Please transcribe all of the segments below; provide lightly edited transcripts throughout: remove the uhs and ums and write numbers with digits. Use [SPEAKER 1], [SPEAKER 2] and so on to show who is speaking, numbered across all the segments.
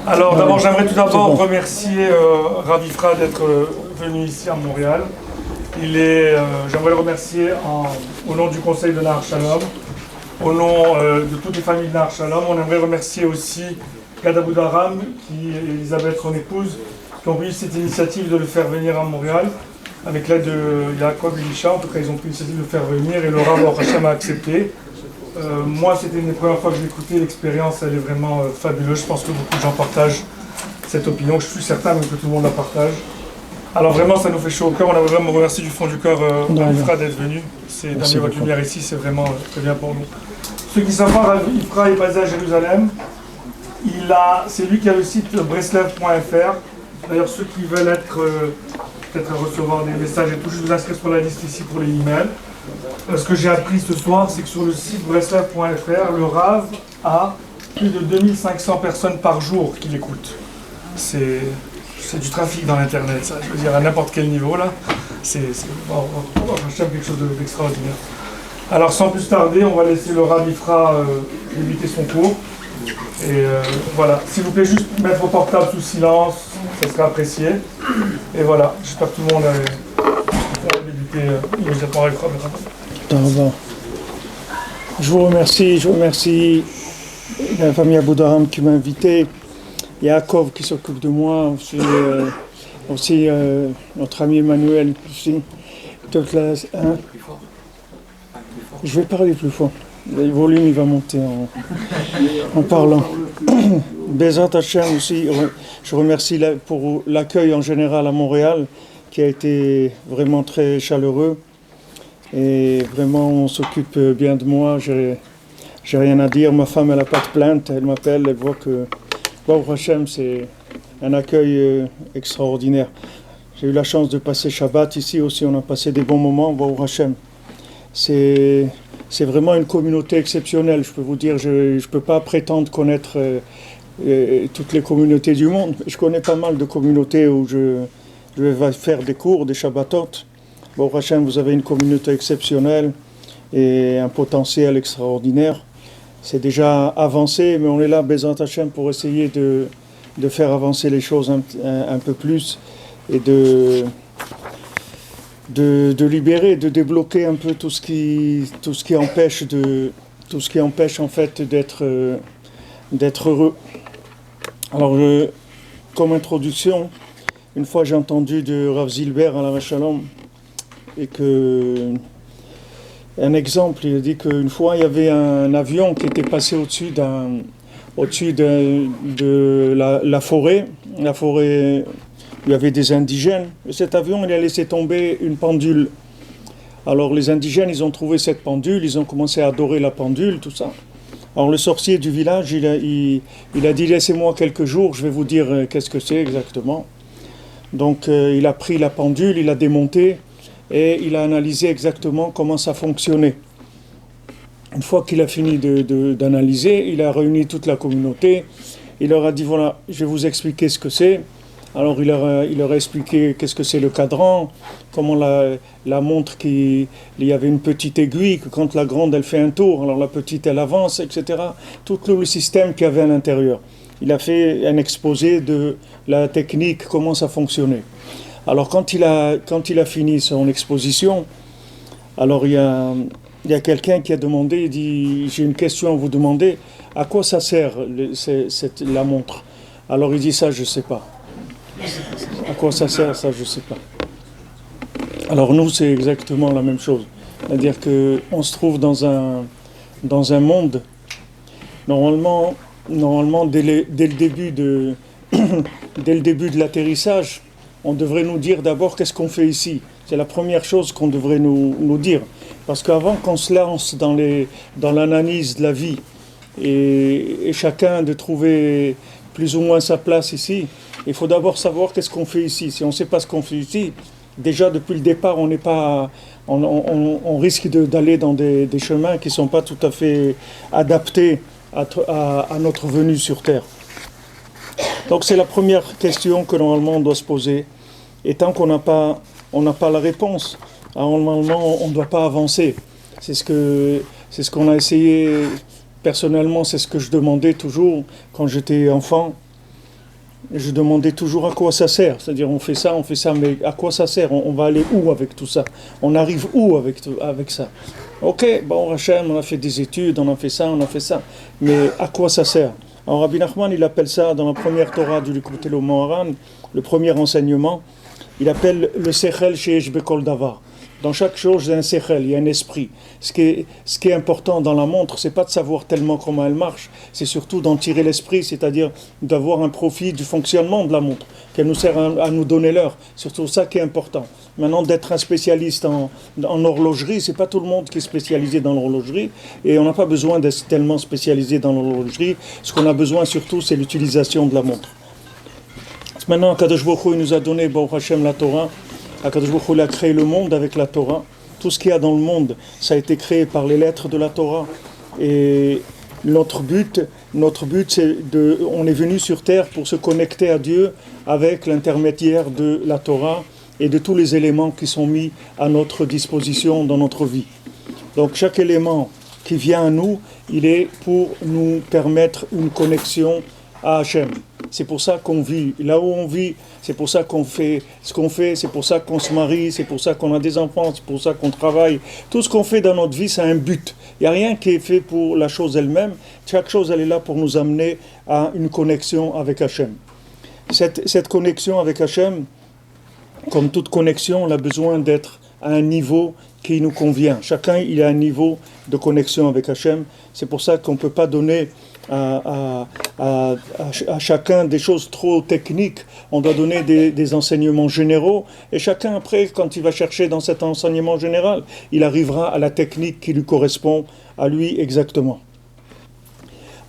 [SPEAKER 1] Alors d'abord, j'aimerais tout d'abord remercier Rav Ifra d'être venu ici à Montréal. J'aimerais le remercier au nom du conseil de Nahar Shalom, au nom de toutes les familles de Nahar Shalom. On aimerait remercier aussi Gad Aboudaram et Elisabeth, son épouse, qui ont pris cette initiative de le faire venir à Montréal, avec l'aide de Yaakov et Elisha. En tout cas, ils ont pris l'initiative de le faire venir et le Rav Hashem a accepté. Moi, c'était une des premières fois que je l'écoutais. L'expérience, elle est vraiment fabuleuse. Je pense que beaucoup de gens partagent cette opinion. Je suis certain même que tout le monde la partage. Alors vraiment, ça nous fait chaud au cœur. On a vraiment remercié du fond du cœur Ifra d'être venu. C'est d'amener votre lumière ici, c'est vraiment très bien pour nous. Ceux qui savent pas, Ifra est basé à Jérusalem. C'est lui qui a le site breslev.fr. D'ailleurs, ceux qui veulent peut-être recevoir des messages et tout, je vous inscris sur la liste ici pour les emails. Ce que j'ai appris ce soir, c'est que sur le site breslev.fr, le Rav a plus de 2500 personnes par jour qui l'écoutent. C'est du trafic dans l'internet, ça. Je veux dire, à n'importe quel niveau, là. C'est quelque chose d'extraordinaire. Alors, sans plus tarder, on va laisser le Rav Ifra débuter son cours. Et voilà, s'il vous plaît, juste mettre vos portables sous silence, ça sera apprécié. Et voilà, j'espère que tout le monde a débuté immédiatement avec Rav Ifra.
[SPEAKER 2] Je vous remercie la famille Aboudaram qui m'a invité, Yaakov qui s'occupe de moi, aussi notre ami Emmanuel. Je vais parler plus fort. Le volume il va monter en parlant. Bezrat Hashem aussi, je remercie pour l'accueil en général à Montréal qui a été vraiment très chaleureux et vraiment on s'occupe bien de moi, j'ai rien à dire, ma femme elle n'a pas de plainte, elle m'appelle, elle voit que Baruch Hashem c'est un accueil extraordinaire. J'ai eu la chance de passer Shabbat ici aussi, on a passé des bons moments, Baruch Hashem. C'est vraiment une communauté exceptionnelle, je peux vous dire, je ne peux pas prétendre connaître toutes les communautés du monde. Je connais pas mal de communautés où je vais faire des cours, des Shabbatot. Bon, Hachem, vous avez une communauté exceptionnelle et un potentiel extraordinaire. C'est déjà avancé, mais on est là, Bezrat Hachem, pour essayer de faire avancer les choses un peu plus et de libérer, de débloquer un peu tout ce qui empêche en fait d'être heureux. Alors, comme introduction, une fois j'ai entendu de Rav Zilber à la Shalom et un exemple, il a dit qu'une fois il y avait un avion qui était passé au-dessus de la forêt. La forêt, il y avait des indigènes. Et cet avion, il a laissé tomber une pendule. Alors les indigènes, ils ont trouvé cette pendule, ils ont commencé à adorer la pendule, tout ça. Alors le sorcier du village, il a dit « Laissez-moi quelques jours, je vais vous dire qu'est-ce que c'est exactement. » Donc il a pris la pendule, il l'a démontée et il a analysé exactement comment ça fonctionnait. Une fois qu'il a fini d'analyser, il a réuni toute la communauté. Il leur a dit « Voilà, je vais vous expliquer ce que c'est. » Alors il leur a expliqué qu'est-ce que c'est le cadran, comment la montre il y avait une petite aiguille, que quand la grande elle fait un tour, alors la petite elle avance, etc. Tout le système qu'il y avait à l'intérieur. Il a fait un exposé de la technique, comment ça fonctionnait. Alors quand il a fini son exposition, alors il y a quelqu'un qui a demandé, il dit « J'ai une question à vous demander, à quoi ça sert la montre ?» Alors il dit « Ça je ne sais pas. » À quoi ça sert, ça je ne sais pas. Alors nous c'est exactement la même chose. C'est-à-dire qu'on se trouve dans un monde, normalement dès le début de l'atterrissage, on devrait nous dire d'abord qu'est-ce qu'on fait ici. C'est la première chose qu'on devrait nous dire. Parce qu'avant qu'on se lance dans l'analyse de la vie et chacun de trouver plus ou moins sa place ici, il faut d'abord savoir qu'est-ce qu'on fait ici. Si on ne sait pas ce qu'on fait ici, déjà depuis le départ, on risque d'aller dans des chemins qui ne sont pas tout à fait adaptés à notre venue sur Terre. Donc c'est la première question que normalement on doit se poser. Et tant qu'on n'a pas la réponse, alors normalement on ne doit pas avancer. C'est ce qu'on a essayé, personnellement, c'est ce que je demandais toujours quand j'étais enfant. Je demandais toujours à quoi ça sert. C'est-à-dire on fait ça, mais à quoi ça sert? On va aller où avec tout ça? On arrive où avec ça? Ok, bon, Hachem, on a fait des études, on a fait ça, mais à quoi ça sert? Alors Rabbi Nachman, il appelle ça dans la première Torah du Likutei Moharan, le premier enseignement, il appelle le Sechel Sheyesh Bekol Davar. Dans chaque chose, il y a un sechel, il y a un esprit. Ce qui est important dans la montre, c'est pas de savoir tellement comment elle marche, c'est surtout d'en tirer l'esprit, c'est-à-dire d'avoir un profit du fonctionnement de la montre, qu'elle nous sert à nous donner l'heure. C'est surtout ça qui est important. Maintenant, d'être un spécialiste en horlogerie, c'est pas tout le monde qui est spécialisé dans l'horlogerie, et on n'a pas besoin d'être tellement spécialisé dans l'horlogerie. Ce qu'on a besoin surtout, c'est l'utilisation de la montre. Maintenant, Kadosh Baruch Hu, il nous a donné, Baruch Hashem, la Torah. Akadosh Baruch Hu a créé le monde avec la Torah. Tout ce qu'il y a dans le monde, ça a été créé par les lettres de la Torah. Et notre but, on est venu sur terre pour se connecter à Dieu avec l'intermédiaire de la Torah et de tous les éléments qui sont mis à notre disposition dans notre vie. Donc chaque élément qui vient à nous, il est pour nous permettre une connexion à Hachem. C'est pour ça qu'on vit là où on vit, c'est pour ça qu'on fait ce qu'on fait, c'est pour ça qu'on se marie, c'est pour ça qu'on a des enfants, c'est pour ça qu'on travaille. Tout ce qu'on fait dans notre vie, ça a un but. Il n'y a rien qui est fait pour la chose elle-même. Chaque chose, elle est là pour nous amener à une connexion avec Hachem. Cette connexion avec Hachem, comme toute connexion, on a besoin d'être à un niveau qui nous convient. Chacun, il a un niveau de connexion avec Hachem. C'est pour ça qu'on ne peut pas donner à chacun des choses trop techniques. On doit donner des enseignements généraux, et chacun après, quand il va chercher dans cet enseignement général, il arrivera à la technique qui lui correspond à lui exactement.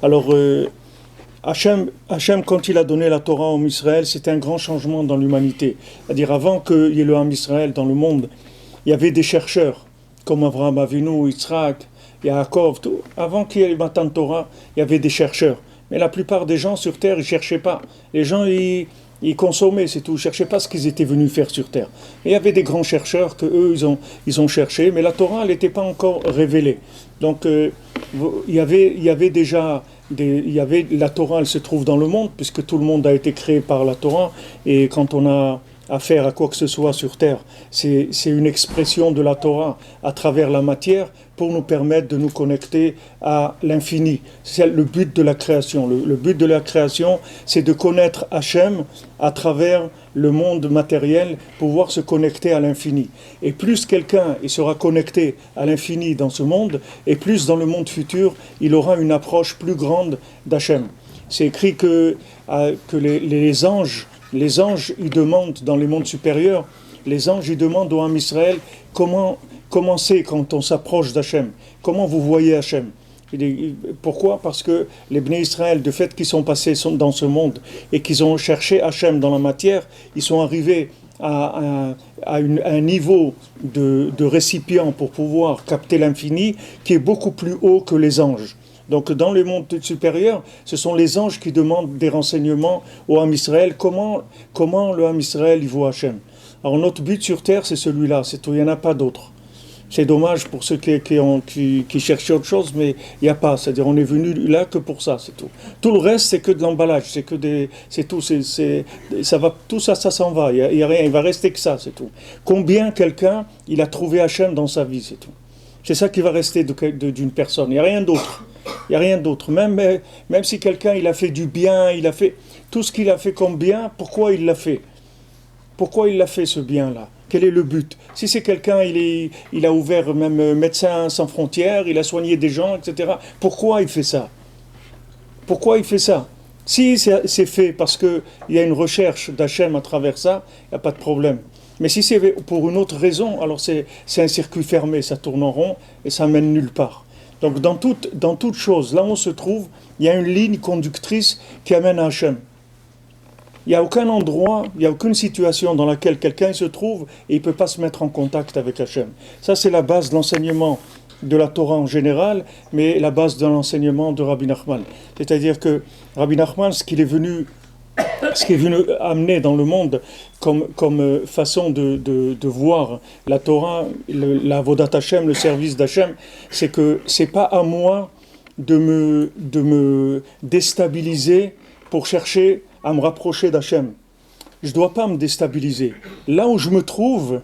[SPEAKER 2] Alors Hachem, quand il a donné la Torah au Israël, c'était un grand changement dans l'humanité. C'est-à-dire, avant qu'il y ait le Ham Israël dans le monde, il y avait des chercheurs comme Avraham Avinu, Yitzhak, Yaakov, tout. Avant qu'il y ait le Matan Torah, il y avait des chercheurs. Mais la plupart des gens sur terre, ils ne cherchaient pas. Les gens, ils consommaient, c'est tout. Ils ne cherchaient pas ce qu'ils étaient venus faire sur terre. Et il y avait des grands chercheurs qu'eux, ils ont cherché, mais la Torah, elle n'était pas encore révélée. Donc, il y avait déjà... la Torah, elle se trouve dans le monde, puisque tout le monde a été créé par la Torah. Et quand on a affaire à quoi que ce soit sur terre, c'est une expression de la Torah à travers la matière pour nous permettre de nous connecter à l'infini. C'est le but de la création. Le but de la création, c'est de connaître Hachem à travers le monde matériel, pouvoir se connecter à l'infini. Et plus quelqu'un il sera connecté à l'infini dans ce monde, et plus dans le monde futur, il aura une approche plus grande d'Hachem. C'est écrit que les anges, ils demandent dans les mondes supérieurs, les anges, ils demandent au Ham Israël comment c'est quand on s'approche d'Hachem. Comment vous voyez Hachem? Pourquoi? Parce que les Bnei Israël, de fait qu'ils sont passés dans ce monde et qu'ils ont cherché Hachem dans la matière, ils sont arrivés à un niveau de récipient pour pouvoir capter l'infini qui est beaucoup plus haut que les anges. Donc dans le monde supérieur, ce sont les anges qui demandent des renseignements au Ham Israël. Comment le Ham Israël il voit Hachem? Alors notre but sur terre, c'est celui-là, c'est tout, il n'y en a pas d'autre. C'est dommage pour ceux qui cherchaient autre chose, mais il n'y a pas. C'est-à-dire on est venu là que pour ça, c'est tout. Tout le reste, c'est que de l'emballage, c'est tout. Ça va, tout ça s'en va. Il y a rien, il va rester que ça, c'est tout. Combien quelqu'un il a trouvé Hachem dans sa vie, c'est tout. C'est ça qui va rester d'une personne. Il n'y a rien d'autre. Il n'y a rien d'autre. Même si quelqu'un il a fait du bien, il a fait tout ce qu'il a fait comme bien, pourquoi il l'a fait? Pourquoi il l'a fait ce bien-là? Quel est le but? Si c'est quelqu'un, il a ouvert même Médecins sans frontières, il a soigné des gens, etc. Pourquoi il fait ça? Pourquoi il fait ça? Si c'est fait parce qu'il y a une recherche d'Hachem à travers ça, il n'y a pas de problème. Mais si c'est pour une autre raison, alors c'est un circuit fermé, ça tourne en rond et ça mène nulle part. Donc dans toute chose, là où on se trouve, il y a une ligne conductrice qui amène à Hachem. Il n'y a aucun endroit, il n'y a aucune situation dans laquelle quelqu'un se trouve et il ne peut pas se mettre en contact avec Hachem. Ça, c'est la base de l'enseignement de la Torah en général, mais la base de l'enseignement de Rabbi Nachman. C'est-à-dire que Rabbi Nachman, ce qu'il est venu ce qui est venu amener dans le monde comme façon de voir la Torah, la Avodat Hashem, le service d'Hachem, c'est que c'est pas à moi de me déstabiliser pour chercher à me rapprocher d'Hachem. Je ne dois pas me déstabiliser. Là où je me trouve,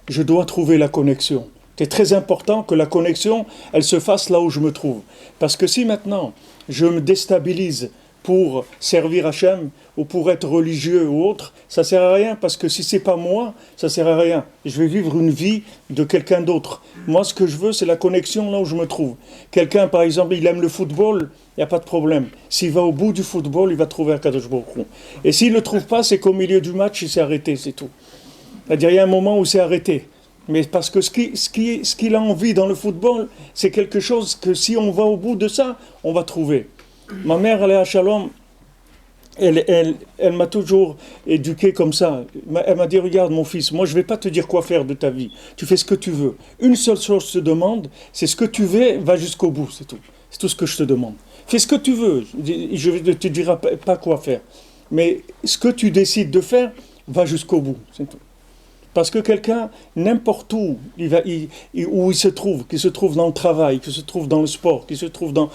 [SPEAKER 2] je dois trouver la connexion. C'est très important que la connexion, elle se fasse là où je me trouve. Parce que si maintenant, je me déstabilise pour servir Hachem ou pour être religieux ou autre, ça ne sert à rien, parce que si ce n'est pas moi, ça ne sert à rien. Je vais vivre une vie de quelqu'un d'autre. Moi, ce que je veux, c'est la connexion là où je me trouve. Quelqu'un, par exemple, il aime le football, il n'y a pas de problème. S'il va au bout du football, il va trouver Akadosh Baruch Hu. Et s'il ne le trouve pas, c'est qu'au milieu du match, il s'est arrêté, c'est tout. C'est-à-dire, il y a un moment où c'est arrêté. Mais parce que ce qu'il a envie dans le football, c'est quelque chose que si on va au bout de ça, on va trouver. Ma mère, elle est à Shalom, elle m'a toujours éduqué comme ça. Elle m'a dit, regarde mon fils, moi je ne vais pas te dire quoi faire de ta vie. Tu fais ce que tu veux. Une seule chose je te demande, c'est ce que tu veux, va jusqu'au bout, c'est tout. C'est tout ce que je te demande. Fais ce que tu veux, je ne te dirai pas quoi faire. Mais ce que tu décides de faire, va jusqu'au bout, c'est tout. Parce que quelqu'un, n'importe où où il se trouve, qu'il se trouve dans le travail, qu'il se trouve dans le sport, qu'il se trouve dans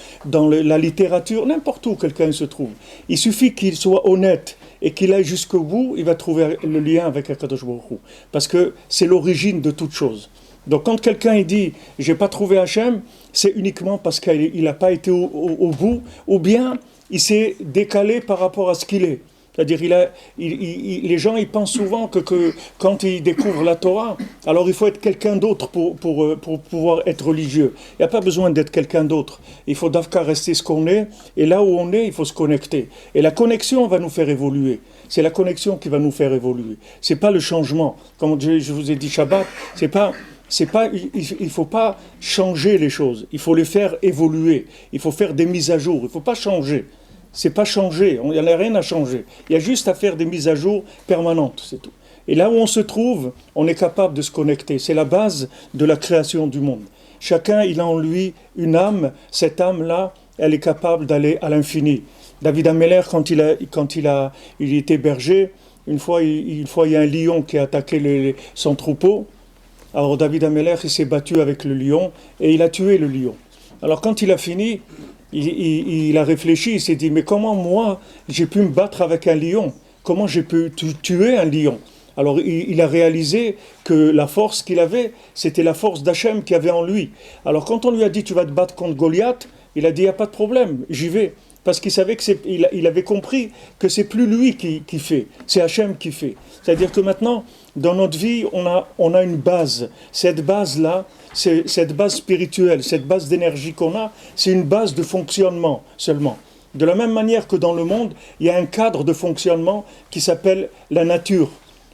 [SPEAKER 2] la littérature, n'importe où quelqu'un se trouve, il suffit qu'il soit honnête et qu'il aille jusqu'au bout, il va trouver le lien avec Akadosh Baruch Hu. Parce que c'est l'origine de toute chose. Donc quand quelqu'un il dit « j'ai pas trouvé Hachem », c'est uniquement parce qu'il n'a pas été au bout, ou bien il s'est décalé par rapport à ce qu'il est. C'est-à-dire, les gens ils pensent souvent que quand ils découvrent la Torah, alors il faut être quelqu'un d'autre pour pouvoir être religieux. Il n'y a pas besoin d'être quelqu'un d'autre. Il faut d'abord rester ce qu'on est, et là où on est, il faut se connecter. Et la connexion va nous faire évoluer. C'est la connexion qui va nous faire évoluer. C'est pas le changement. Comme je vous ai dit Shabbat, il ne faut pas changer les choses. Il faut les faire évoluer. Il faut faire des mises à jour. Il ne faut pas changer. C'est pas changer, il n'y a rien à changer. Il y a juste à faire des mises à jour permanentes, c'est tout. Et là où on se trouve, on est capable de se connecter. C'est la base de la création du monde. Chacun, il a en lui une âme. Cette âme-là, elle est capable d'aller à l'infini. David Ameller, quand il était berger, une fois, il y a un lion qui a attaqué son troupeau. Alors David Ameller, il s'est battu avec le lion et il a tué le lion. Alors quand il a fini, il a réfléchi, il s'est dit, mais comment moi, j'ai pu me battre avec un lion? Comment j'ai pu tuer un lion? Alors il a réalisé que la force qu'il avait, c'était la force d'Hachem qu'il avait en lui. Alors quand on lui a dit, tu vas te battre contre Goliath, il a dit, il n'y a pas de problème, j'y vais. Parce qu'il savait il avait compris que c'est plus lui qui fait, c'est Hachem qui fait. C'est-à-dire que maintenant, dans notre vie, on a une base. Cette base-là, cette base spirituelle, cette base d'énergie qu'on a, c'est une base de fonctionnement seulement. De la même manière que dans le monde, il y a un cadre de fonctionnement qui s'appelle la nature,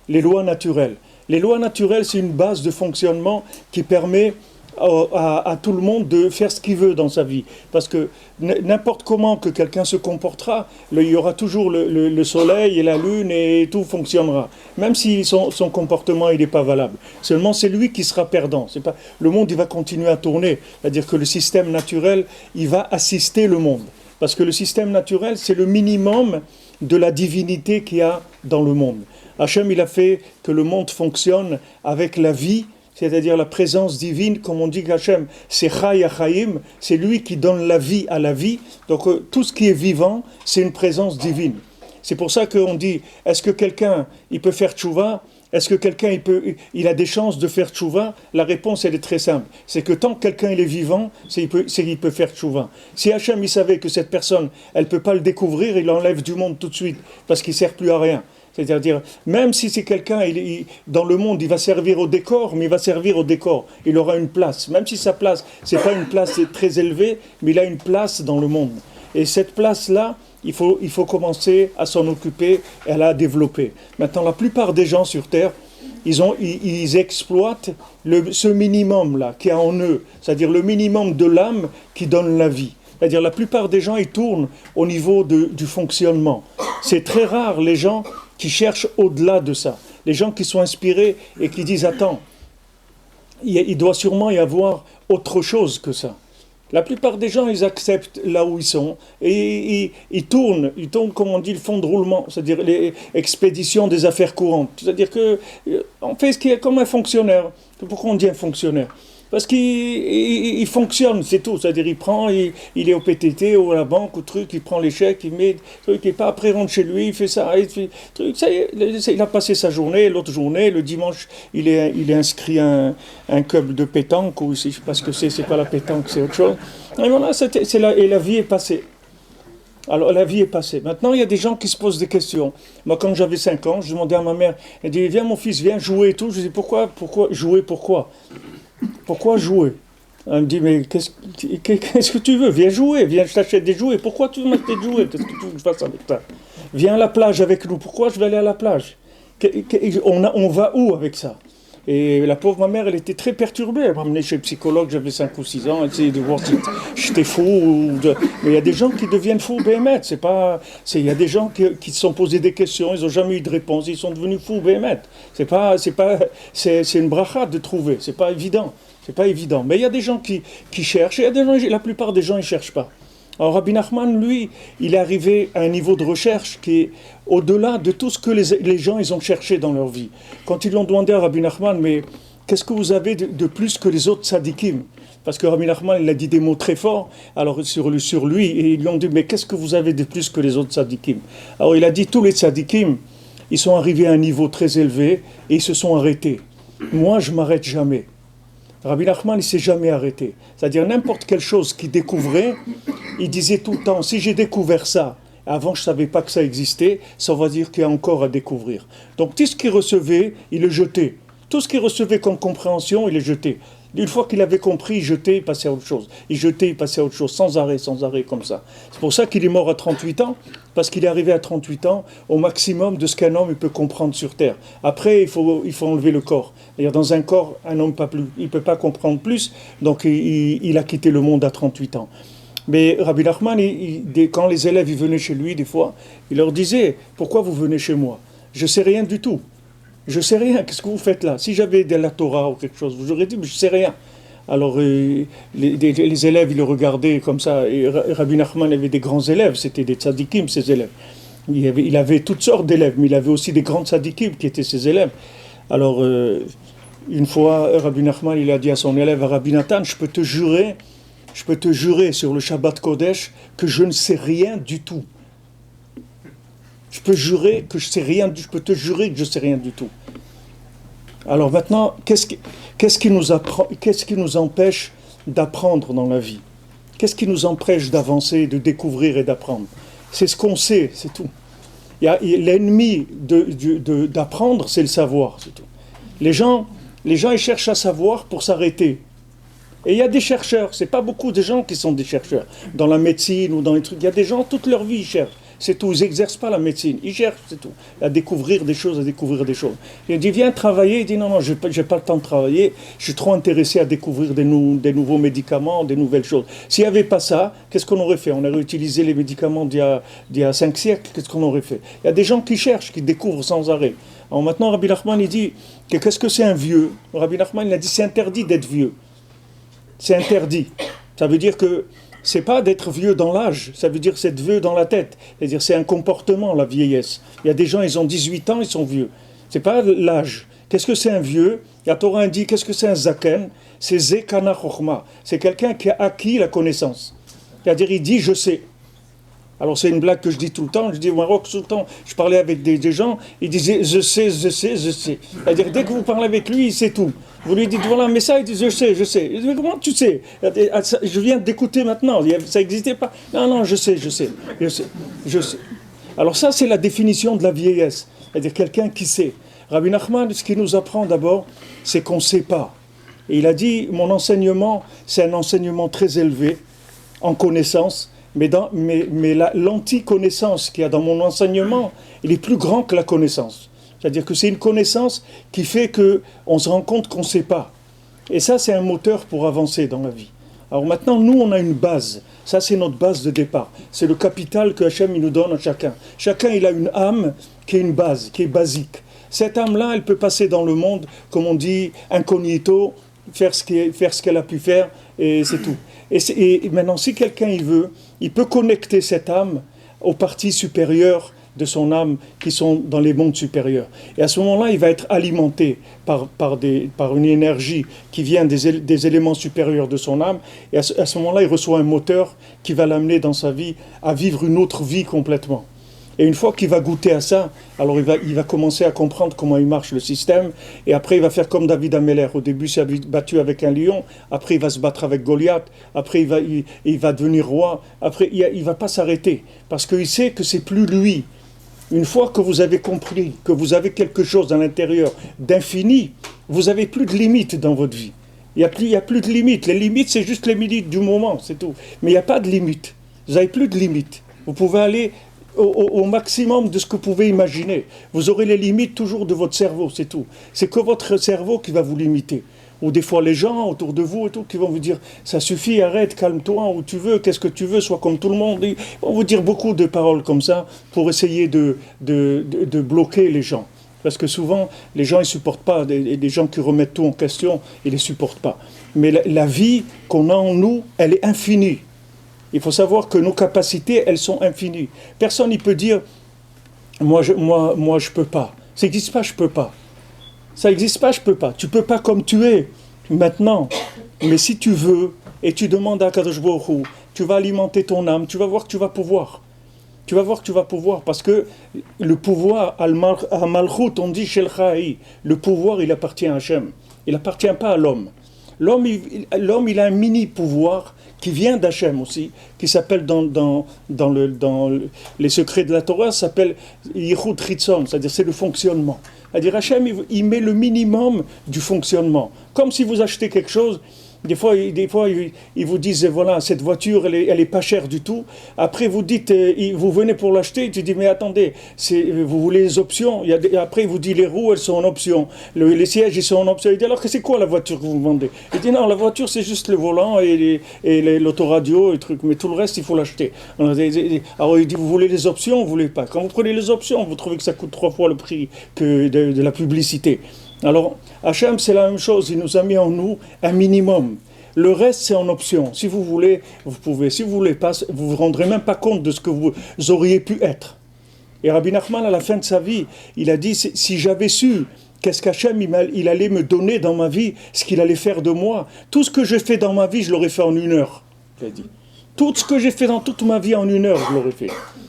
[SPEAKER 2] les lois naturelles. Les lois naturelles, c'est une base de fonctionnement qui permet à tout le monde de faire ce qu'il veut dans sa vie. Parce que n'importe comment que quelqu'un se comportera, il y aura toujours le soleil et la lune et tout fonctionnera. Même si son comportement n'est pas valable. Seulement c'est lui qui sera perdant. C'est pas, le monde il va continuer à tourner. C'est-à-dire que le système naturel, il va assister le monde. Parce que le système naturel, c'est le minimum de la divinité qu'il y a dans le monde. Hachem, il a fait que le monde fonctionne avec la vie, c'est-à-dire la présence divine, comme on dit qu'Hachem, c'est Chai HaChaim, c'est lui qui donne la vie à la vie. Donc tout ce qui est vivant, c'est une présence divine. C'est pour ça qu'on dit, est-ce que quelqu'un, il peut faire tchouva? Est-ce que quelqu'un, il a des chances de faire tchouva? La réponse, elle est très simple. C'est que tant que quelqu'un il est vivant, il peut faire tchouva. Si Hachem, il savait que cette personne, elle ne peut pas le découvrir, il l'enlève du monde tout de suite, parce qu'il ne sert plus à rien. C'est-à-dire, même si c'est quelqu'un, dans le monde, il va servir au décor, mais il va servir au décor. Il aura une place. Même si sa place, ce n'est pas une place très élevée, mais il a une place dans le monde. Et cette place-là, il faut commencer à s'en occuper et à la développer. Maintenant, la plupart des gens sur Terre, ils exploitent ce minimum-là qui est en eux, c'est-à-dire le minimum de l'âme qui donne la vie. C'est-à-dire la plupart des gens, ils tournent au niveau du fonctionnement. C'est très rare les gens qui cherchent au-delà de ça. Les gens qui sont inspirés et qui disent « Attends, il doit sûrement y avoir autre chose que ça. » La plupart des gens, ils acceptent là où ils sont et ils tournent comme on dit, le fond de roulement, c'est-à-dire les expéditions des affaires courantes. C'est-à-dire qu'on fait ce qui est comme un fonctionnaire. Pourquoi on dit un fonctionnaire? Parce qu'il fonctionne, c'est tout. C'est-à-dire il est au PTT, ou à la banque, au truc, il prend les chèques, il met truc, il pas après rentre chez lui, il fait ça, truc, ça y est, il a passé sa journée, l'autre journée, le dimanche, il est inscrit à un club de pétanque, ou je sais pas ce que c'est pas la pétanque, c'est autre chose. Et voilà, et la vie est passée. Alors la vie est passée. Maintenant, il y a des gens qui se posent des questions. Moi, quand j'avais 5 ans, je demandais à ma mère, elle dit, viens mon fils, viens jouer et tout. Je dis, pourquoi jouer, pourquoi jouer? Elle me dit, mais qu'est-ce que tu veux? Viens jouer, viens, je t'achète des jouets. Pourquoi tu veux m'acheter des jouets? Qu'est-ce que tu veux que je fasse avec ça? Viens à la plage avec nous. Pourquoi je vais aller à la plage? On va où avec ça? Et la pauvre ma mère, elle était très perturbée. Elle m'a amené chez le psychologue, j'avais 5 ou 6 ans, elle essayait de voir si j'étais fou. Mais il y a des gens qui deviennent fous, béhémeth. Il y a des gens qui se sont posés des questions, ils n'ont jamais eu de réponse, ils sont devenus fous, béhémeth. C'est une bracha de trouver, c'est pas évident. C'est pas évident. Mais il y a des gens qui cherchent, et il y a des gens, la plupart des gens, ils ne cherchent pas. Alors Rabbi Nachman, lui, il est arrivé à un niveau de recherche qui est au-delà de tout ce que les gens ils ont cherché dans leur vie. Quand ils l'ont demandé à Rabbi Nachman, mais qu'est-ce que vous avez de plus que les autres tzadikim? Parce que Rabbi Nachman, il a dit des mots très forts alors sur lui, et ils lui ont dit, mais qu'est-ce que vous avez de plus que les autres tzadikim? Alors il a dit, tous les tzadikim, ils sont arrivés à un niveau très élevé et ils se sont arrêtés. Moi, je ne m'arrête jamais. Rabbi Nachman, il ne s'est jamais arrêté. C'est-à-dire n'importe quelle chose qu'il découvrait, il disait tout le temps, si j'ai découvert ça, avant je ne savais pas que ça existait, ça veut dire qu'il y a encore à découvrir. Donc tout ce qu'il recevait, il le jetait. Tout ce qu'il recevait comme compréhension, il le jetait. Une fois qu'il avait compris, il jetait, il passait à autre chose. Il jetait, il passait à autre chose, sans arrêt, comme ça. C'est pour ça qu'il est mort à 38 ans, parce qu'il est arrivé à 38 ans au maximum de ce qu'un homme peut comprendre sur Terre. Après, il faut enlever le corps. C'est-à-dire, dans un corps, un homme pas plus, il ne peut pas comprendre plus, donc il a quitté le monde à 38 ans. Mais Rabbi Nachman, quand les élèves ils venaient chez lui, des fois, il leur disait, pourquoi vous venez chez moi? Je ne sais rien du tout. Je ne sais rien, qu'est-ce que vous faites là? Si j'avais de la Torah ou quelque chose, vous auriez dit, mais je ne sais rien. Alors les élèves, ils le regardaient comme ça, et Rabbi Nachman avait des grands élèves, c'était des tzadikim, ses élèves. Il avait toutes sortes d'élèves, mais il avait aussi des grands tzadikim qui étaient ses élèves. Alors, une fois, Rabbi Nachman, il a dit à son élève, Rabbi Nathan, je peux te jurer sur le Shabbat Kodesh que je ne sais rien du tout. Je peux te jurer que je sais rien du tout. Alors maintenant, qu'est-ce qui nous empêche d'apprendre dans la vie? Qu'est-ce qui nous empêche d'avancer, de découvrir et d'apprendre? C'est ce qu'on sait, c'est tout. L'ennemi d'apprendre, c'est le savoir, c'est tout. Les gens, ils cherchent à savoir pour s'arrêter. Et il y a des chercheurs, c'est pas beaucoup de gens qui sont des chercheurs. Dans la médecine ou dans les trucs, il y a des gens, toute leur vie, ils cherchent. C'est tout, ils n'exercent pas la médecine, ils cherchent, c'est tout. À découvrir des choses. Il dit, viens travailler, il dit, non, j'ai pas le temps de travailler, je suis trop intéressé à découvrir des nouveaux médicaments, des nouvelles choses. S'il n'y avait pas ça, qu'est-ce qu'on aurait fait? On aurait utilisé les médicaments d'il y a 5 siècles, qu'est-ce qu'on aurait fait? Il y a des gens qui cherchent, qui découvrent sans arrêt. Alors maintenant, Rabbi Nachman, il dit, qu'est-ce que c'est un vieux? Rabbi Nachman, il a dit, c'est interdit d'être vieux. C'est interdit. Ça veut dire que c'est pas d'être vieux dans l'âge, ça veut dire c'est vieux dans la tête. C'est-à-dire c'est un comportement, la vieillesse. Il y a des gens, ils ont 18 ans, ils sont vieux. C'est pas l'âge. Qu'est-ce que c'est un vieux? La Torah indique, qu'est-ce que c'est un zaken? C'est zekana chokhma. C'est quelqu'un qui a acquis la connaissance. C'est-à-dire, il dit, je sais. Alors c'est une blague que je dis tout le temps, je dis au Maroc tout le temps, je parlais avec des gens, ils disaient je sais. C'est-à-dire dès que vous parlez avec lui, il sait tout. Vous lui dites voilà, mais ça, il dit je sais. Il dit mais comment tu sais? Je viens d'écouter maintenant, ça n'existait pas. Non, je sais. Alors ça c'est la définition de la vieillesse, c'est-à-dire quelqu'un qui sait. Rabbi Nachman, ce qu'il nous apprend d'abord, c'est qu'on ne sait pas. Et il a dit, mon enseignement, c'est un enseignement très élevé, en connaissance, mais l'anti-connaissance qu'il y a dans mon enseignement, il est plus grand que la connaissance. C'est-à-dire que c'est une connaissance qui fait qu'on se rend compte qu'on ne sait pas. Et ça, c'est un moteur pour avancer dans la vie. Alors maintenant, nous, on a une base. Ça, c'est notre base de départ. C'est le capital que Hachem il nous donne à chacun. Chacun, il a une âme qui est une base, qui est basique. Cette âme-là, elle peut passer dans le monde, comme on dit, incognito, faire ce qu'elle a pu faire, et c'est tout. Et maintenant, si quelqu'un il peut connecter cette âme aux parties supérieures de son âme qui sont dans les mondes supérieurs. Et à ce moment-là, il va être alimenté par une énergie qui vient des éléments supérieurs de son âme. Et à ce moment-là, il reçoit un moteur qui va l'amener dans sa vie à vivre une autre vie complètement. Et une fois qu'il va goûter à ça, alors il va commencer à comprendre comment il marche le système. Et après, il va faire comme David Ameller. Au début, il s'est battu avec un lion. Après, il va se battre avec Goliath. Après, il va devenir roi. Après, il ne va pas s'arrêter. Parce qu'il sait que c'est plus lui. Une fois que vous avez compris que vous avez quelque chose à l'intérieur d'infini, vous n'avez plus de limites dans votre vie. Il n'y a plus de limites. Les limites, c'est juste les limites du moment, c'est tout. Mais il n'y a pas de limites. Vous n'avez plus de limites. Vous pouvez aller au maximum de ce que vous pouvez imaginer. Vous aurez les limites toujours de votre cerveau, c'est tout. C'est que votre cerveau qui va vous limiter. Ou des fois les gens autour de vous et tout, qui vont vous dire « ça suffit, arrête, calme-toi, où tu veux, qu'est-ce que tu veux, sois comme tout le monde ». Ils vont vous dire beaucoup de paroles comme ça pour essayer de bloquer les gens. Parce que souvent, les gens ne supportent pas, des gens qui remettent tout en question, ils ne les supportent pas. Mais la vie qu'on a en nous, elle est infinie. Il faut savoir que nos capacités, elles sont infinies. Personne ne peut dire « moi, je peux pas ». Ça n'existe pas, je peux pas. Ça n'existe pas, je peux pas. Tu peux pas comme tu es maintenant. Mais si tu veux, et tu demandes à Kadosh Baruch Hu, tu vas alimenter ton âme, tu vas voir que tu vas pouvoir. Tu vas voir que tu vas pouvoir. Parce que le pouvoir, à Malchut, on dit Shel Cha'i, le pouvoir, il appartient à Hachem. Il n'appartient pas à l'homme. L'homme, il a un mini-pouvoir qui vient d'Hachem aussi, qui s'appelle dans les secrets de la Torah, s'appelle Yichud Chitzon, c'est-à-dire c'est le fonctionnement. C'est-à-dire Hachem, il met le minimum du fonctionnement. Comme si vous achetez quelque chose, des fois ils vous disent, voilà, cette voiture, elle est pas chère du tout. Après, vous dites, vous venez pour l'acheter, tu dis, mais attendez, vous voulez les options. Après, il vous dit, les roues, elles sont en option. Les sièges, ils sont en option. Il dit, alors que c'est quoi la voiture que vous vendez? Il dit, non, la voiture, c'est juste le volant et l'autoradio et trucs, mais tout le reste, il faut l'acheter. Alors, il dit, vous voulez les options, vous voulez pas. Quand vous prenez les options, vous trouvez que ça coûte 3 fois le prix que de la publicité. Alors, Hachem, c'est la même chose, il nous a mis en nous un minimum. Le reste, c'est en option. Si vous voulez, vous pouvez. Si vous ne voulez pas, vous ne vous rendrez même pas compte de ce que vous auriez pu être. Et Rabbi Nachman, à la fin de sa vie, il a dit, si j'avais su qu'est-ce qu'Hachem, il allait me donner dans ma vie, ce qu'il allait faire de moi, tout ce que j'ai fait dans ma vie, je l'aurais fait en 1 heure. Il a dit. Tout ce que j'ai fait dans toute ma vie en 1 heure, je l'aurais fait.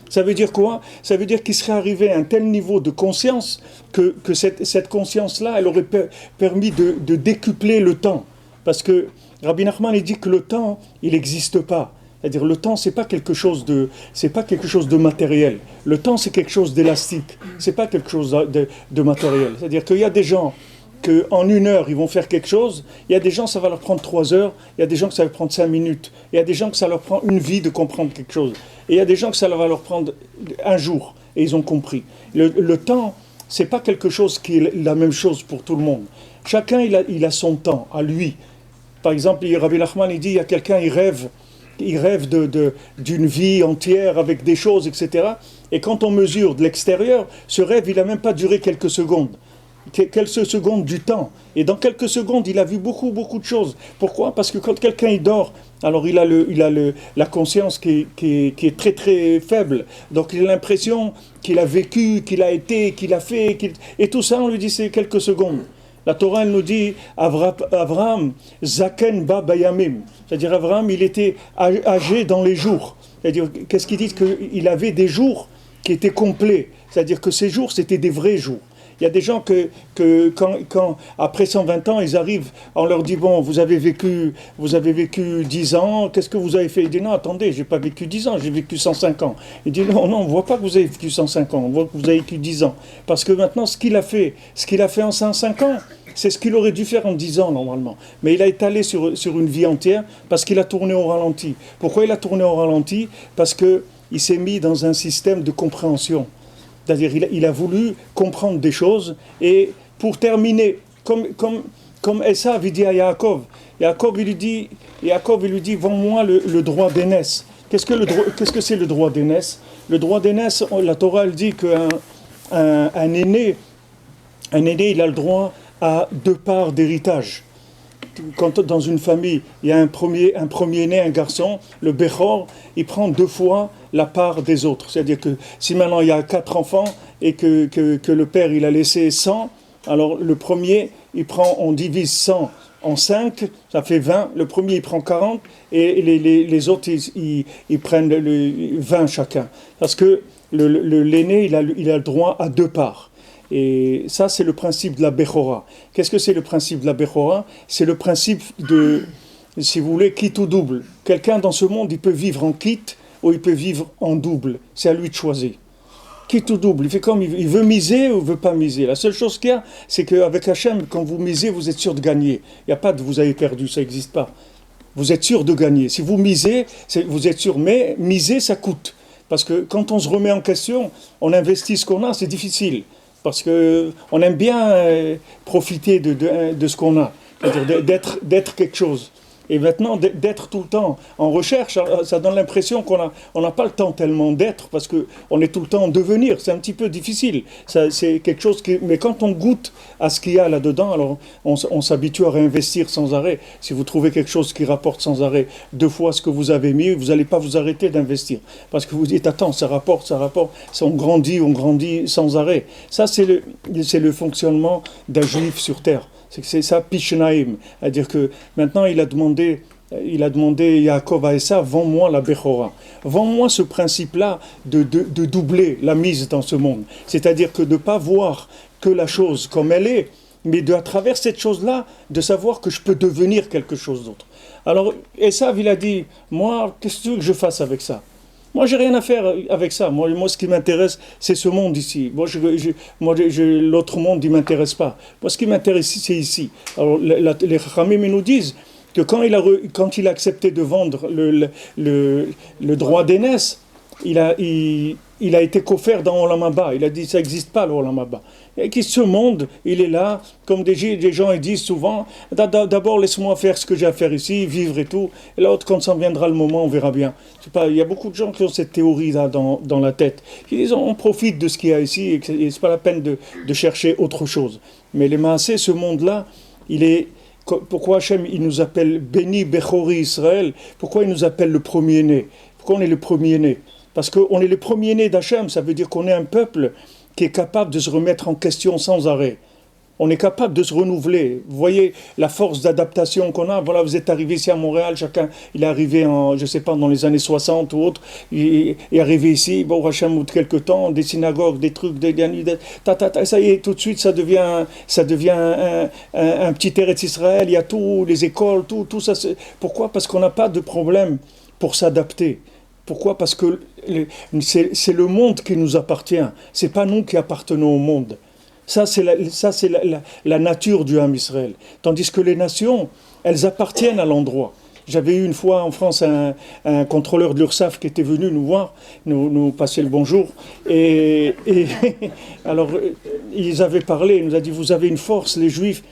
[SPEAKER 2] Ça veut dire quoi? Ça veut dire qu'il serait arrivé à un tel niveau de conscience que cette conscience-là, elle aurait permis de décupler le temps. Parce que Rabbi Nachman, il dit que le temps, il n'existe pas. C'est-à-dire le temps, c'est pas quelque chose de matériel. Le temps, c'est quelque chose d'élastique. C'est pas quelque chose de matériel. C'est-à-dire qu'il y a des gens qu'en 1 heure, ils vont faire quelque chose. Il y a des gens, ça va leur prendre 3 heures. Il y a des gens que ça va prendre 5 minutes. Il y a des gens que ça leur prend une vie de comprendre quelque chose. Et il y a des gens que ça va leur prendre 1 jour. Et ils ont compris. Le temps, c'est pas quelque chose qui est la même chose pour tout le monde. Chacun, il a son temps, à lui. Par exemple, Rabbi Nachman, il dit, il y a quelqu'un, il rêve d'une vie entière avec des choses, etc. Et quand on mesure de l'extérieur, ce rêve, il n'a même pas duré quelques secondes. Quelques secondes du temps. Et dans quelques secondes, il a vu beaucoup, beaucoup de choses. Pourquoi? Parce que quand quelqu'un il dort, alors il a la conscience qui est très, très faible. Donc il a l'impression qu'il a vécu, qu'il a été, qu'il a fait. Et tout ça, on lui dit, c'est quelques secondes. La Torah, elle nous dit, Avraham, Zaken ba bayamim. C'est-à-dire, Avraham, il était âgé dans les jours. C'est-à-dire, qu'est-ce qu'il dit? Qu'il avait des jours qui étaient complets. C'est-à-dire que ces jours, c'était des vrais jours. Il y a des gens quand après 120 ans, ils arrivent, on leur dit, bon, vous avez vécu 10 ans, qu'est-ce que vous avez fait? Il dit, non, attendez, j'ai pas vécu 10 ans, j'ai vécu 105 ans. Il dit, non, on voit pas que vous avez vécu 105 ans, on voit que vous avez vécu 10 ans. Parce que maintenant, ce qu'il a fait en 105 ans, c'est ce qu'il aurait dû faire en 10 ans, normalement. Mais il a étalé sur une vie entière, parce qu'il a tourné au ralenti. Pourquoi il a tourné au ralenti? Parce qu'il s'est mis dans un système de compréhension. C'est-à-dire il a voulu comprendre des choses. Et pour terminer, comme Esav il dit à Yaakov, Yaakov il lui dit vends-moi le droit d'aînesse. Qu'est-ce que c'est le droit d'aînesse? Le droit d'aînesse, la Torah elle dit qu'un aîné il a le droit à 2 parts d'héritage. quand dans une famille, il y a un premier-né, un garçon, le Bechor, il prend 2 fois la part des autres. C'est-à-dire que si maintenant il y a 4 enfants et que le père il a laissé 100, alors le premier, on divise 100 en 5, ça fait 20. Le premier, il prend 40 et les autres, ils prennent 20 chacun. Parce que l'aîné, il a le droit à 2 parts. Et ça, c'est le principe de la Bechora. Qu'est-ce que c'est le principe de la Bechora? C'est le principe de, si vous voulez, quitte ou double. Quelqu'un dans ce monde, il peut vivre en quitte ou il peut vivre en double. C'est à lui de choisir. Quitte ou double, il fait comme il veut miser ou il veut pas miser. La seule chose qu'il y a, c'est qu'avec Hachem, quand vous misez, vous êtes sûr de gagner. Il n'y a pas de vous avez perdu, ça n'existe pas. Vous êtes sûr de gagner. Si vous misez, vous êtes sûr, mais miser, ça coûte. Parce que quand on se remet en question, on investit ce qu'on a, c'est difficile. Parce qu'on aime bien profiter de ce qu'on a, c'est-à-dire d'être quelque chose. Et maintenant, d'être tout le temps en recherche, ça donne l'impression qu'on n'a pas le temps tellement d'être, parce qu'on est tout le temps en devenir. C'est un petit peu difficile. C'est quelque chose mais quand on goûte à ce qu'il y a là-dedans, alors on s'habitue à réinvestir sans arrêt. Si vous trouvez quelque chose qui rapporte sans arrêt 2 fois ce que vous avez mis, vous n'allez pas vous arrêter d'investir. Parce que vous dites, attends, ça rapporte, on grandit sans arrêt. Ça, c'est le fonctionnement d'un juif sur terre. C'est ça, Pishnaim. C'est-à-dire que maintenant, il a demandé Yaakov à Esav, vends-moi la Bechora. Vends-moi ce principe-là de doubler la mise dans ce monde. C'est-à-dire que de ne pas voir que la chose comme elle est, mais à travers cette chose-là, de savoir que je peux devenir quelque chose d'autre. Alors, Esav, il a dit, moi, qu'est-ce que tu veux que je fasse avec ça? Moi, j'ai rien à faire avec ça. Moi, ce qui m'intéresse, c'est ce monde ici. Moi, l'autre monde, il m'intéresse pas. Moi, ce qui m'intéresse, c'est ici. Alors, les Chachamim nous disent que quand il a accepté de vendre le droit d'aînesse, il a été coffert dans Olam Haba. Il a dit, ça n'existe pas, le Olam Haba. Et que ce monde, il est là, comme des gens ils disent souvent, d'abord laisse-moi faire ce que j'ai à faire ici, vivre et tout, et l'autre, quand ça viendra le moment, on verra bien. Il y a beaucoup de gens qui ont cette théorie-là dans la tête. Ils disent, on profite de ce qu'il y a ici, et c'est pas la peine de chercher autre chose. Mais les Maasé, ce monde-là, il est... Pourquoi Hachem, il nous appelle Béni Bechori Israël? Pourquoi il nous appelle le premier-né? Pourquoi on est le premier-né? Parce qu'on est le premier-né d'Hachem, ça veut dire qu'on est un peuple qui est capable de se remettre en question sans arrêt. On est capable de se renouveler. Vous voyez la force d'adaptation qu'on a. Voilà, vous êtes arrivé ici à Montréal, chacun, il est arrivé je sais pas, dans les années 60 ou autre, il est arrivé ici, bon, Hachem, au bout de quelques temps, des synagogues, des trucs, ça y est, tout de suite, ça devient un petit Eretz Israël, il y a tout, les écoles, tout ça. Pourquoi? Parce qu'on n'a pas de problème pour s'adapter. Pourquoi? Parce que c'est le monde qui nous appartient. C'est pas nous qui appartenons au monde. Ça, c'est la nature du Ham Israël. Tandis que les nations, elles appartiennent à l'endroit. J'avais eu une fois en France un contrôleur de l'URSSAF qui était venu nous voir, nous passer le bonjour. Et alors, ils avaient parlé, il nous a dit, vous avez une force, les Juifs.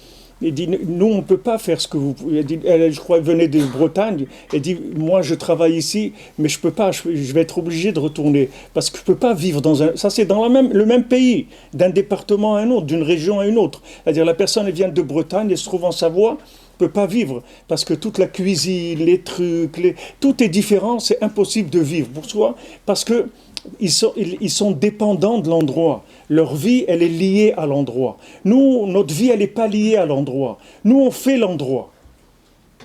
[SPEAKER 2] Il dit, nous, on ne peut pas faire ce que vous pouvez. Je crois qu'elle venait de Bretagne. Elle dit, moi, je travaille ici, mais je ne peux pas, je vais être obligé de retourner. Parce que je ne peux pas vivre dans un... Ça, c'est dans le même pays, d'un département à un autre, d'une région à une autre. C'est-à-dire, la personne, elle vient de Bretagne, elle se trouve en Savoie, ne peut pas vivre. Parce que toute la cuisine, les trucs, tout est différent, c'est impossible de vivre pour soi. Parce que ils sont dépendants de l'endroit. Leur vie, elle est liée à l'endroit. Nous, notre vie, elle n'est pas liée à l'endroit. Nous, on fait l'endroit.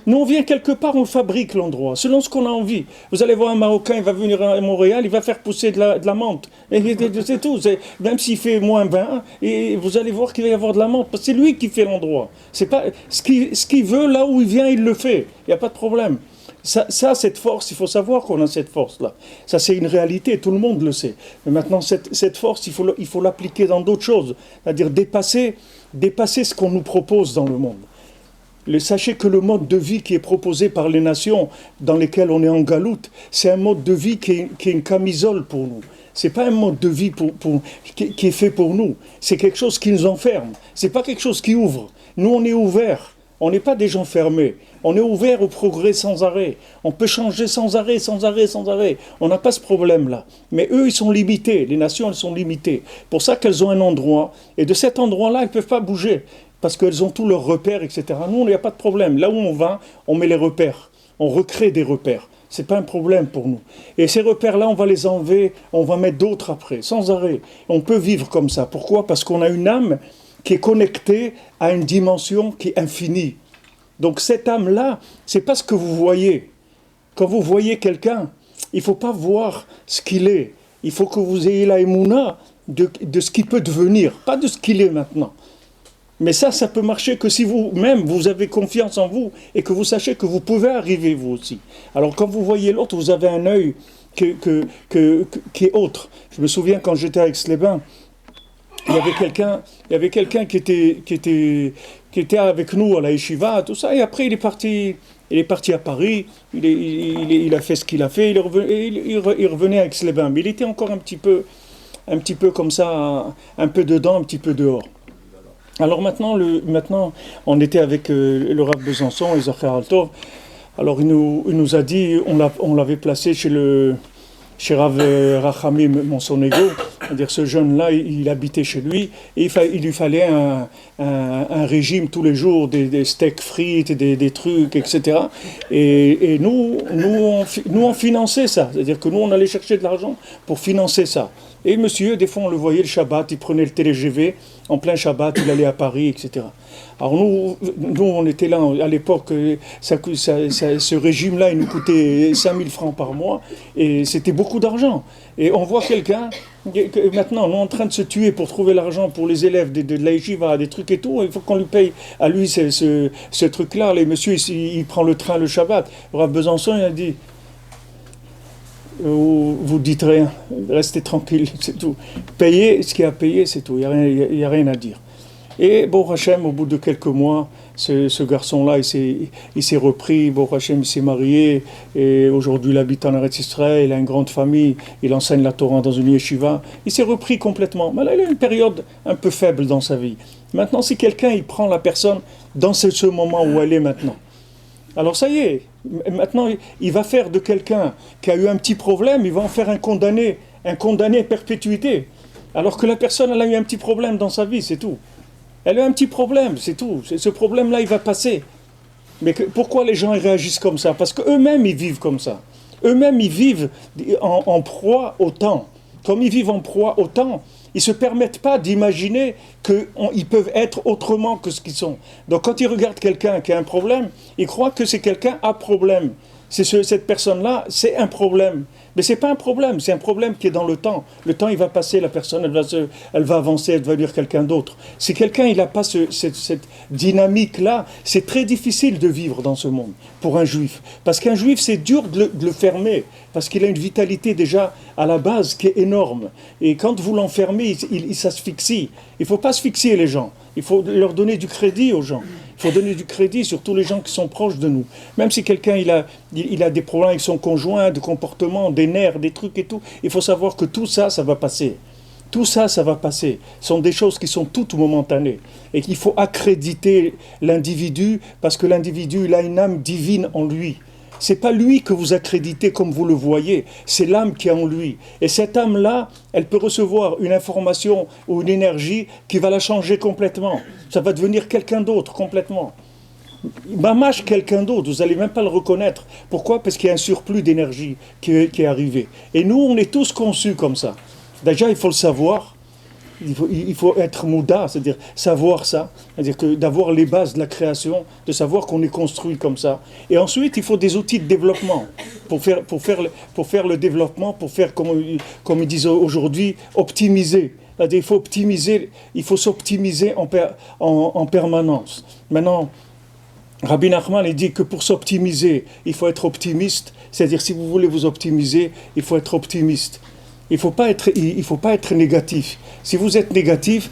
[SPEAKER 2] Nous, on vient quelque part, on fabrique l'endroit, selon ce qu'on a envie. Vous allez voir un Marocain, il va venir à Montréal, il va faire pousser de la menthe. Et c'est tout. Même s'il fait moins 20, et vous allez voir qu'il va y avoir de la menthe. Parce que c'est lui qui fait l'endroit. C'est pas, ce qu'il veut, là où il vient, il le fait. Il n'y a pas de problème. Ça, cette force, il faut savoir qu'on a cette force-là. Ça, c'est une réalité, tout le monde le sait. Mais maintenant, cette force, il faut l'appliquer dans d'autres choses. C'est-à-dire dépasser ce qu'on nous propose dans le monde. Sachez que le mode de vie qui est proposé par les nations dans lesquelles on est en galoute, c'est un mode de vie qui est une camisole pour nous. C'est pas un mode de vie qui est fait pour nous. C'est quelque chose qui nous enferme. C'est pas quelque chose qui ouvre. Nous, on est ouverts. On n'est pas des gens fermés. On est ouvert au progrès sans arrêt. On peut changer sans arrêt. On n'a pas ce problème-là. Mais eux, ils sont limités. Les nations, elles sont limitées. Pour ça qu'elles ont un endroit. Et de cet endroit-là, elles ne peuvent pas bouger. parce qu'elles ont tous leurs repères, etc. Nous, il n'y a pas de problème. Là où on va, on met les repères. On recrée des repères. C'est pas un problème pour nous. Et ces repères-là, on va les enlever, on va mettre d'autres après, sans arrêt. On peut vivre comme ça. Pourquoi ? Parce qu'on a une âme qui est connectée à une dimension qui est infinie. Donc cette âme-là, c'est pas ce que vous voyez. Quand vous voyez quelqu'un, il ne faut pas voir ce qu'il est. Il faut que vous ayez la émouna de ce qu'il peut devenir, pas de ce qu'il est maintenant. Mais ça peut marcher que si vous-même, vous avez confiance en vous et que vous sachez que vous pouvez arriver vous aussi. Alors quand vous voyez l'autre, vous avez un œil qui est autre. Je me souviens quand j'étais à Aix-les-Bains, il y avait quelqu'un qui était avec nous à la yeshiva, tout ça, et après il est parti à Paris, il a fait ce qu'il a fait, il revenait à Aix-les-Bains, mais il était encore un petit peu comme ça, un peu dedans, un petit peu dehors. Alors maintenant, on était avec le Rav Besançon et Zachar Altov. Alors il nous a dit, on l'avait placé chez Rav Rachamim Monsonego, c'est-à-dire ce jeune-là, il habitait chez lui, et il lui fallait un régime tous les jours, des steaks frites, des trucs, etc. Et nous on finançait ça, c'est-à-dire que nous on allait chercher de l'argent pour financer ça. Et monsieur, des fois on le voyait le Shabbat, il prenait le TGV, en plein Shabbat, il allait à Paris, etc. Alors nous on était là, à l'époque, ce régime-là, il nous coûtait 5000 francs par mois, et c'était beaucoup d'argent. Et on voit quelqu'un, maintenant, nous, en train de se tuer pour trouver l'argent pour les élèves de la yeshiva, des trucs et tout, il faut qu'on lui paye à lui ce truc-là. Les monsieur, il prend le train le Shabbat. Rav Besançon, il a dit... Vous dites rien, restez tranquille, c'est tout. Payez ce qu'il y a à payer, c'est tout, il n'y a rien à dire. Et bon Hachem, au bout de quelques mois, ce garçon-là, il s'est repris, bon Hachem, il s'est marié, et aujourd'hui il habite en Eretz Israël, il a une grande famille, il enseigne la Torah dans une yeshiva, il s'est repris complètement. Mais là, il a une période un peu faible dans sa vie. Maintenant, si quelqu'un, il prend la personne dans ce moment où elle est maintenant, alors ça y est, maintenant il va faire de quelqu'un qui a eu un petit problème, il va en faire un condamné à perpétuité. Alors que la personne, elle a eu un petit problème dans sa vie, c'est tout. Elle a eu un petit problème, c'est tout. Ce problème-là, il va passer. Mais pourquoi les gens ils réagissent comme ça ? Parce qu'eux-mêmes, ils vivent comme ça. Eux-mêmes, ils vivent en proie au temps. Comme ils vivent en proie au temps, ils ne se permettent pas d'imaginer qu'ils peuvent être autrement que ce qu'ils sont. Donc quand ils regardent quelqu'un qui a un problème, ils croient que c'est quelqu'un à problème. Cette personne-là, c'est un problème. Mais ce n'est pas un problème, c'est un problème qui est dans le temps. Le temps, il va passer, la personne, elle va avancer, elle va devenir quelqu'un d'autre. Si quelqu'un, il n'a pas cette dynamique-là, c'est très difficile de vivre dans ce monde pour un juif. Parce qu'un juif, c'est dur de le fermer, parce qu'il a une vitalité déjà à la base qui est énorme. Et quand vous l'enfermez, il s'asphyxie. Il ne faut pas asphyxier les gens. Il faut leur donner du crédit aux gens. Il faut donner du crédit sur tous les gens qui sont proches de nous. Même si quelqu'un il a des problèmes avec son conjoint, de comportement, des nerfs, des trucs et tout, il faut savoir que tout ça, ça va passer. Tout ça, ça va passer. Ce sont des choses qui sont toutes momentanées. Et qu'il faut accréditer l'individu, parce que l'individu, il a une âme divine en lui. C'est pas lui que vous accréditez comme vous le voyez, c'est l'âme qui est en lui. Et cette âme-là, elle peut recevoir une information ou une énergie qui va la changer complètement. Ça va devenir quelqu'un d'autre complètement. Mamache quelqu'un d'autre, vous n'allez même pas le reconnaître. Pourquoi ? Parce qu'il y a un surplus d'énergie qui est arrivé. Et nous, on est tous conçus comme ça. Déjà, il faut le savoir. Il faut être mouda, c'est-à-dire savoir ça, c'est-à-dire d'avoir les bases de la création, de savoir qu'on est construit comme ça. Et ensuite, il faut des outils de développement pour faire le développement, pour faire, comme ils disent aujourd'hui, optimiser. C'est-à-dire, il faut optimiser, il faut s'optimiser en permanence. Maintenant, Rabbi Nachman, il dit que pour s'optimiser, il faut être optimiste. C'est-à-dire, si vous voulez vous optimiser, il faut être optimiste. Il ne faut pas être négatif. Si vous êtes négatif,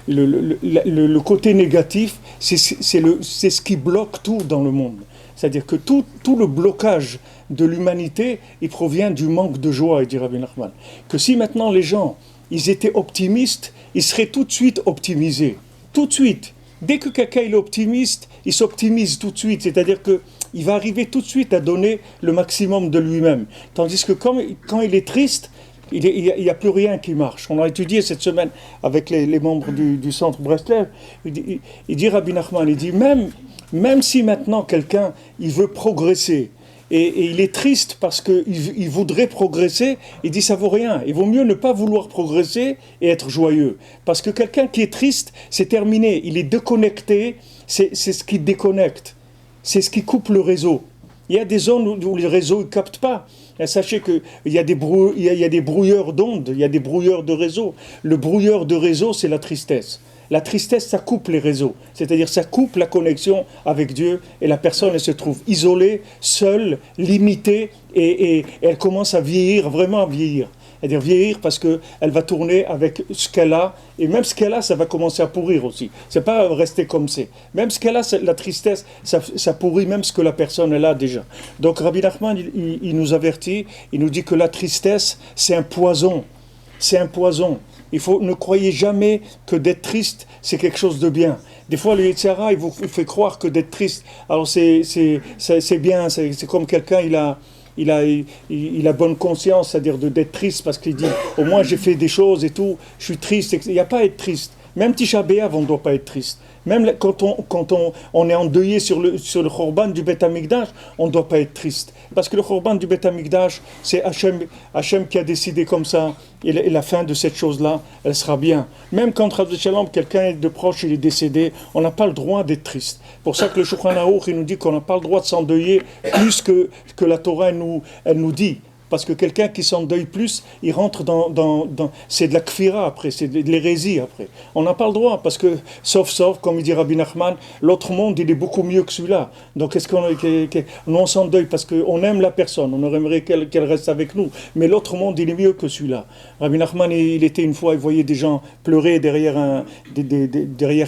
[SPEAKER 2] le côté négatif, c'est ce qui bloque tout dans le monde. C'est-à-dire que tout le blocage de l'humanité, il provient du manque de joie, dit Rabbi Nachman. Que si maintenant les gens, ils étaient optimistes, ils seraient tout de suite optimisés. Tout de suite. Dès que quelqu'un est optimiste, il s'optimise tout de suite. C'est-à-dire qu'il va arriver tout de suite à donner le maximum de lui-même. Tandis que quand il est triste, Il n'y a plus rien qui marche. On a étudié cette semaine avec les membres du centre Breslev. Il dit Rabbi Nachman, il dit même si maintenant quelqu'un il veut progresser et il est triste parce qu'il voudrait progresser, il dit ça vaut rien. Il vaut mieux ne pas vouloir progresser et être joyeux. Parce que quelqu'un qui est triste, c'est terminé. Il est déconnecté, c'est ce qui déconnecte. C'est ce qui coupe le réseau. Il y a des zones où les réseaux ne captent pas. Et sachez qu'il y a des brouilleurs d'ondes, il y a des brouilleurs de réseau. Le brouilleur de réseau, c'est la tristesse. La tristesse, ça coupe les réseaux. C'est-à-dire, ça coupe la connexion avec Dieu et la personne, elle se trouve isolée, seule, limitée et elle commence à vieillir, vraiment à vieillir. C'est-à-dire vieillir parce qu'elle va tourner avec ce qu'elle a, et même ce qu'elle a, ça va commencer à pourrir aussi. C'est pas rester comme c'est. Même ce qu'elle a, la tristesse, ça pourrit même ce que la personne elle a déjà. Donc Rabbi Nachman, il nous avertit, il nous dit que la tristesse, c'est un poison. C'est un poison. Ne croyez jamais que d'être triste, c'est quelque chose de bien. Des fois, le Yetzirah, il vous fait croire que d'être triste, alors c'est bien, c'est comme quelqu'un, il a bonne conscience, c'est-à-dire d'être triste parce qu'il dit au moins j'ai fait des choses et tout, je suis triste. Il n'y a pas à être triste. Même Tisha B'Av, on ne doit pas être triste. Même quand on est endeuillé sur le Khorban du Beth Amikdash, on ne doit pas être triste. Parce que le Khorban du Beth Amikdash, c'est Hachem qui a décidé comme ça. Et la fin de cette chose-là, elle sera bien. Même quand quelqu'un de proche il est décédé, on n'a pas le droit d'être triste. Pour ça que le Shulchan Aruch, il nous dit qu'on n'a pas le droit de s'endeuiller plus que la Torah elle nous dit. Parce que quelqu'un qui s'endeuille plus, il rentre dans c'est de la kfira après, c'est de l'hérésie après. On n'a pas le droit, parce que, sauf, comme il dit Rabbi Nachman, l'autre monde, il est beaucoup mieux que celui-là. Donc, nous, on s'endeuille parce qu'on aime la personne, on aimerait qu'elle reste avec nous. Mais l'autre monde, il est mieux que celui-là. Rabbi Nachman, il était une fois, il voyait des gens pleurer derrière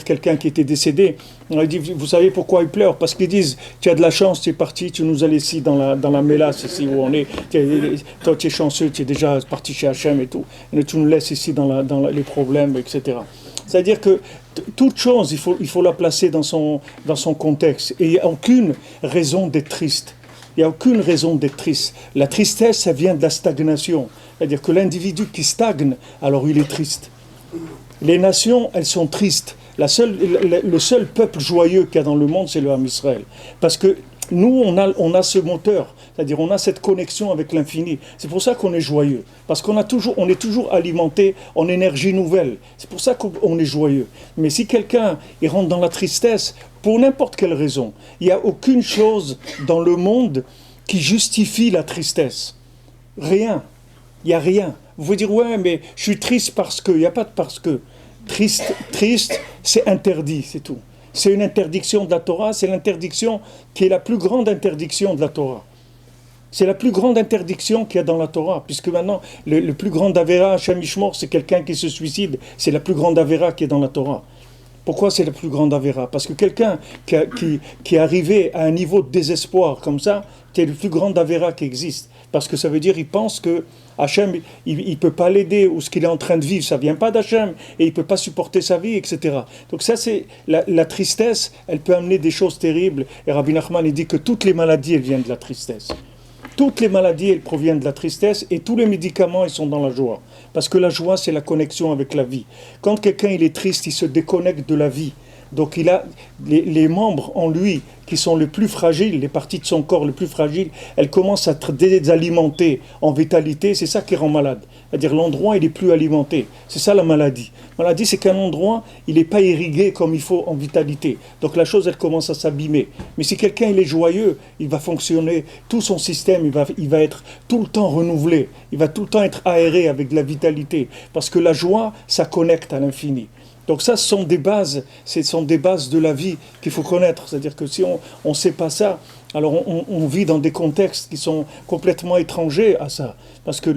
[SPEAKER 2] quelqu'un qui était décédé. Il dit, vous savez pourquoi ils pleurent? Parce qu'ils disent, tu as de la chance, tu es parti, tu nous as laissés dans la mélasse ici où on est. Toi, tu es chanceux, tu es déjà parti chez Hachem et tout. Et tu nous laisses ici dans les problèmes, etc. C'est-à-dire que toute chose, il faut la placer dans son contexte. Et il n'y a aucune raison d'être triste. Il n'y a aucune raison d'être triste. La tristesse, ça vient de la stagnation. C'est-à-dire que l'individu qui stagne, alors il est triste. Les nations, elles sont tristes. Le seul peuple joyeux qu'il y a dans le monde, c'est le Ham Israël. Parce que nous, on a ce moteur, c'est-à-dire on a cette connexion avec l'infini. C'est pour ça qu'on est joyeux, parce on est toujours alimenté en énergie nouvelle. C'est pour ça qu'on est joyeux. Mais si quelqu'un il rentre dans la tristesse, pour n'importe quelle raison, il n'y a aucune chose dans le monde qui justifie la tristesse. Rien. Il n'y a rien. Vous pouvez dire, ouais, mais je suis triste parce que. Il n'y a pas de parce que. Triste, c'est interdit, c'est tout. C'est une interdiction de la Torah, c'est l'interdiction qui est la plus grande interdiction de la Torah. C'est la plus grande interdiction qu'il y a dans la Torah, puisque maintenant, le plus grand Avera, Hashem Ishmor, c'est quelqu'un qui se suicide, c'est la plus grande Avera qui est dans la Torah. Pourquoi c'est la plus grande Avera? Parce que quelqu'un qui est arrivé à un niveau de désespoir comme ça, c'est le plus grand Avera qui existe. Parce que ça veut dire qu'il pense que Hachem, il ne peut pas l'aider, ou ce qu'il est en train de vivre, ça ne vient pas d'Hachem, et il ne peut pas supporter sa vie, etc. Donc ça, c'est la tristesse, elle peut amener des choses terribles. Et Rabbi Nachman, il dit que toutes les maladies, elles viennent de la tristesse. Toutes les maladies, elles proviennent de la tristesse, et tous les médicaments, ils sont dans la joie. Parce que la joie, c'est la connexion avec la vie. Quand quelqu'un il est triste, il se déconnecte de la vie. Donc il a les membres en lui qui sont les plus fragiles, les parties de son corps les plus fragiles, elles commencent à être déalimentées en vitalité, c'est ça qui rend malade. C'est-à-dire l'endroit il est plus alimenté, c'est ça la maladie. La maladie c'est qu'un endroit il n'est pas irrigué comme il faut en vitalité. Donc la chose elle commence à s'abîmer. Mais si quelqu'un il est joyeux, il va fonctionner, tout son système il va être tout le temps renouvelé, il va tout le temps être aéré avec de la vitalité. Parce que la joie ça connecte à l'infini. Donc ça, ce sont des bases de la vie qu'il faut connaître. C'est-à-dire que si on ne sait pas ça, alors on vit dans des contextes qui sont complètement étrangers à ça. Parce que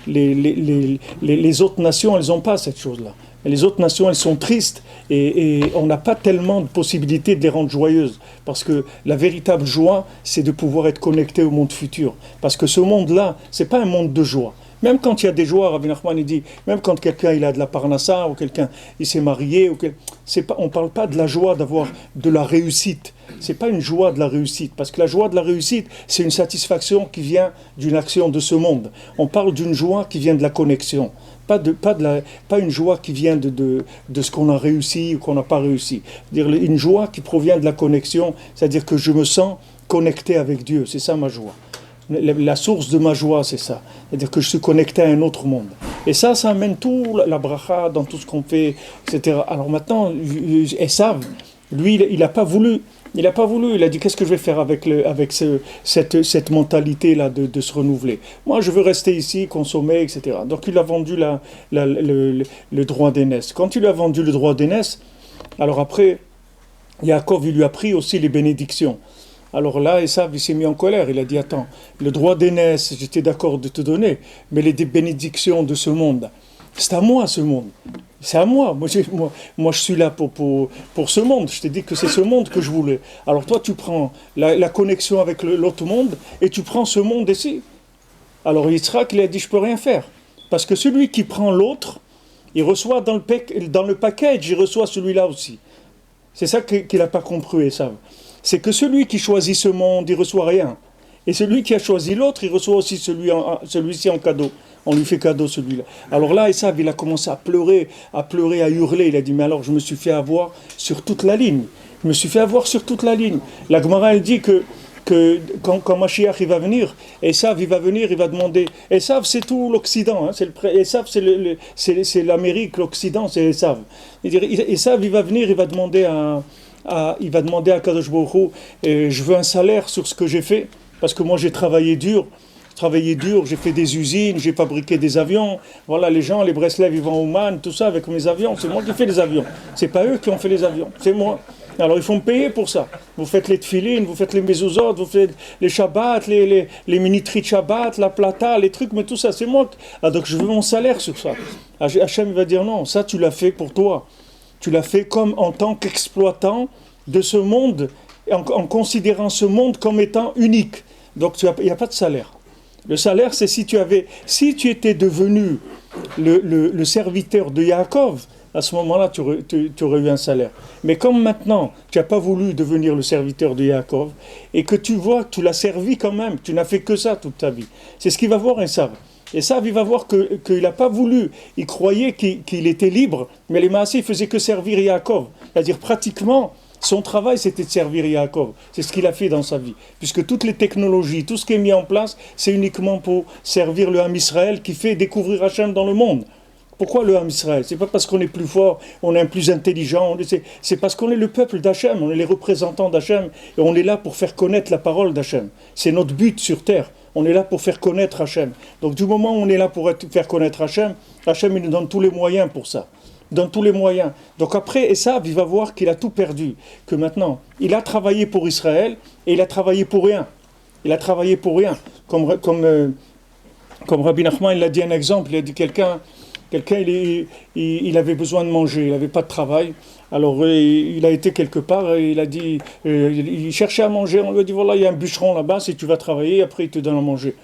[SPEAKER 2] les autres nations, elles n'ont pas cette chose-là. Et les autres nations, elles sont tristes et on n'a pas tellement de possibilités de les rendre joyeuses. Parce que la véritable joie, c'est de pouvoir être connecté au monde futur. Parce que ce monde-là, ce n'est pas un monde de joie. Même quand il y a des joies, Rabbi Nachman il dit, même quand quelqu'un il a de la parnassa, ou quelqu'un il s'est marié, on ne parle pas de la joie d'avoir de la réussite. C'est pas une joie de la réussite, parce que la joie de la réussite, c'est une satisfaction qui vient d'une action de ce monde. On parle d'une joie qui vient de la connexion. Pas une joie qui vient de ce qu'on a réussi ou qu'on n'a pas réussi. C'est-à-dire une joie qui provient de la connexion, c'est-à-dire que je me sens connecté avec Dieu, c'est ça ma joie. La source de ma joie, c'est ça. C'est-à-dire que je suis connecté à un autre monde. Et ça amène tout la bracha dans tout ce qu'on fait, etc. Alors maintenant, Esav, lui, il n'a pas voulu. Il a dit, qu'est-ce que je vais faire avec cette mentalité-là de se renouveler. Moi, je veux rester ici, consommer, etc. Donc, il a vendu le droit d'aînesse. Quand il a vendu le droit d'aînesse, alors après, Yaakov, il lui a pris aussi les bénédictions. Alors là, Esav, il s'est mis en colère. Il a dit, attends, le droit d'aînesse, j'étais d'accord de te donner, mais les bénédictions de ce monde, c'est à moi ce monde. C'est à moi. Moi, je suis là pour ce monde. Je t'ai dit que c'est ce monde que je voulais. Alors toi, tu prends la connexion avec l'autre monde et tu prends ce monde ici. Alors Yitzhak, il a dit, je peux rien faire. Parce que celui qui prend l'autre, il reçoit dans le package, il reçoit celui-là aussi. C'est ça qu'il n'a pas compris, Esav. C'est que celui qui choisit ce monde, il reçoit rien. Et celui qui a choisi l'autre, il reçoit aussi celui-ci en cadeau. On lui fait cadeau celui-là. Alors là, Esav, il a commencé à pleurer, à hurler. Il a dit, mais alors je me suis fait avoir sur toute la ligne. Je me suis fait avoir sur toute la ligne. La Gemara, elle dit que quand Mashiach il va venir, Esav il va venir, il va demander. Esav, c'est tout l'Occident. Esav, c'est l'Amérique, l'Occident, c'est Esav. Esav, il va venir, il va demander à Kadosh Baruch Hu, je veux un salaire sur ce que j'ai fait, parce que moi j'ai travaillé dur, j'ai fait des usines, j'ai fabriqué des avions. Voilà, les gens, les Breslev, ils vont au Man, tout ça avec mes avions. C'est moi qui fais les avions. C'est pas eux qui ont fait les avions, c'est moi. Alors il faut me payer pour ça. Vous faites les tfilines, vous faites les mezuzot, vous faites les shabbats, les minitri de shabbat, la plata, les trucs, mais tout ça, c'est moi. Donc je veux mon salaire sur ça. Hachem va dire non, ça tu l'as fait pour toi. Tu l'as fait comme en tant qu'exploitant de ce monde, en considérant ce monde comme étant unique. Donc il n'y a pas de salaire. Le salaire, c'est si tu étais devenu le serviteur de Yaakov, à ce moment-là, tu aurais eu un salaire. Mais comme maintenant, tu n'as pas voulu devenir le serviteur de Yaakov, et que tu vois que tu l'as servi quand même, tu n'as fait que ça toute ta vie. C'est ce qu'il va voir Esav. Esav, il va voir qu'il n'a pas voulu, il croyait qu'il était libre, mais les Maasé, il faisait que servir Yaakov. C'est-à-dire pratiquement, son travail, c'était de servir Yaakov. C'est ce qu'il a fait dans sa vie. Puisque toutes les technologies, tout ce qui est mis en place, c'est uniquement pour servir le Ham Israël qui fait découvrir Hachem dans le monde. Pourquoi le Ham Israël? C'est pas parce qu'on est plus fort, on est plus intelligent, c'est parce qu'on est le peuple d'Hachem, on est les représentants d'Hachem, et on est là pour faire connaître la parole d'Hachem. C'est notre but sur terre. On est là pour faire connaître Hachem. Donc du moment où on est là pour faire connaître Hachem, Hachem il nous donne tous les moyens pour ça. Dans tous les moyens. Donc après, Esav, il va voir qu'il a tout perdu. Que maintenant, il a travaillé pour Israël et il a travaillé pour rien. Il a travaillé pour rien. Comme Rabbi Nachman, il a dit un exemple. Il a dit quelqu'un il avait besoin de manger, il n'avait pas de travail. Alors il a été quelque part et il a dit, il cherchait à manger. On lui a dit voilà, il y a un bûcheron là-bas, si tu vas travailler, après il te donne à manger.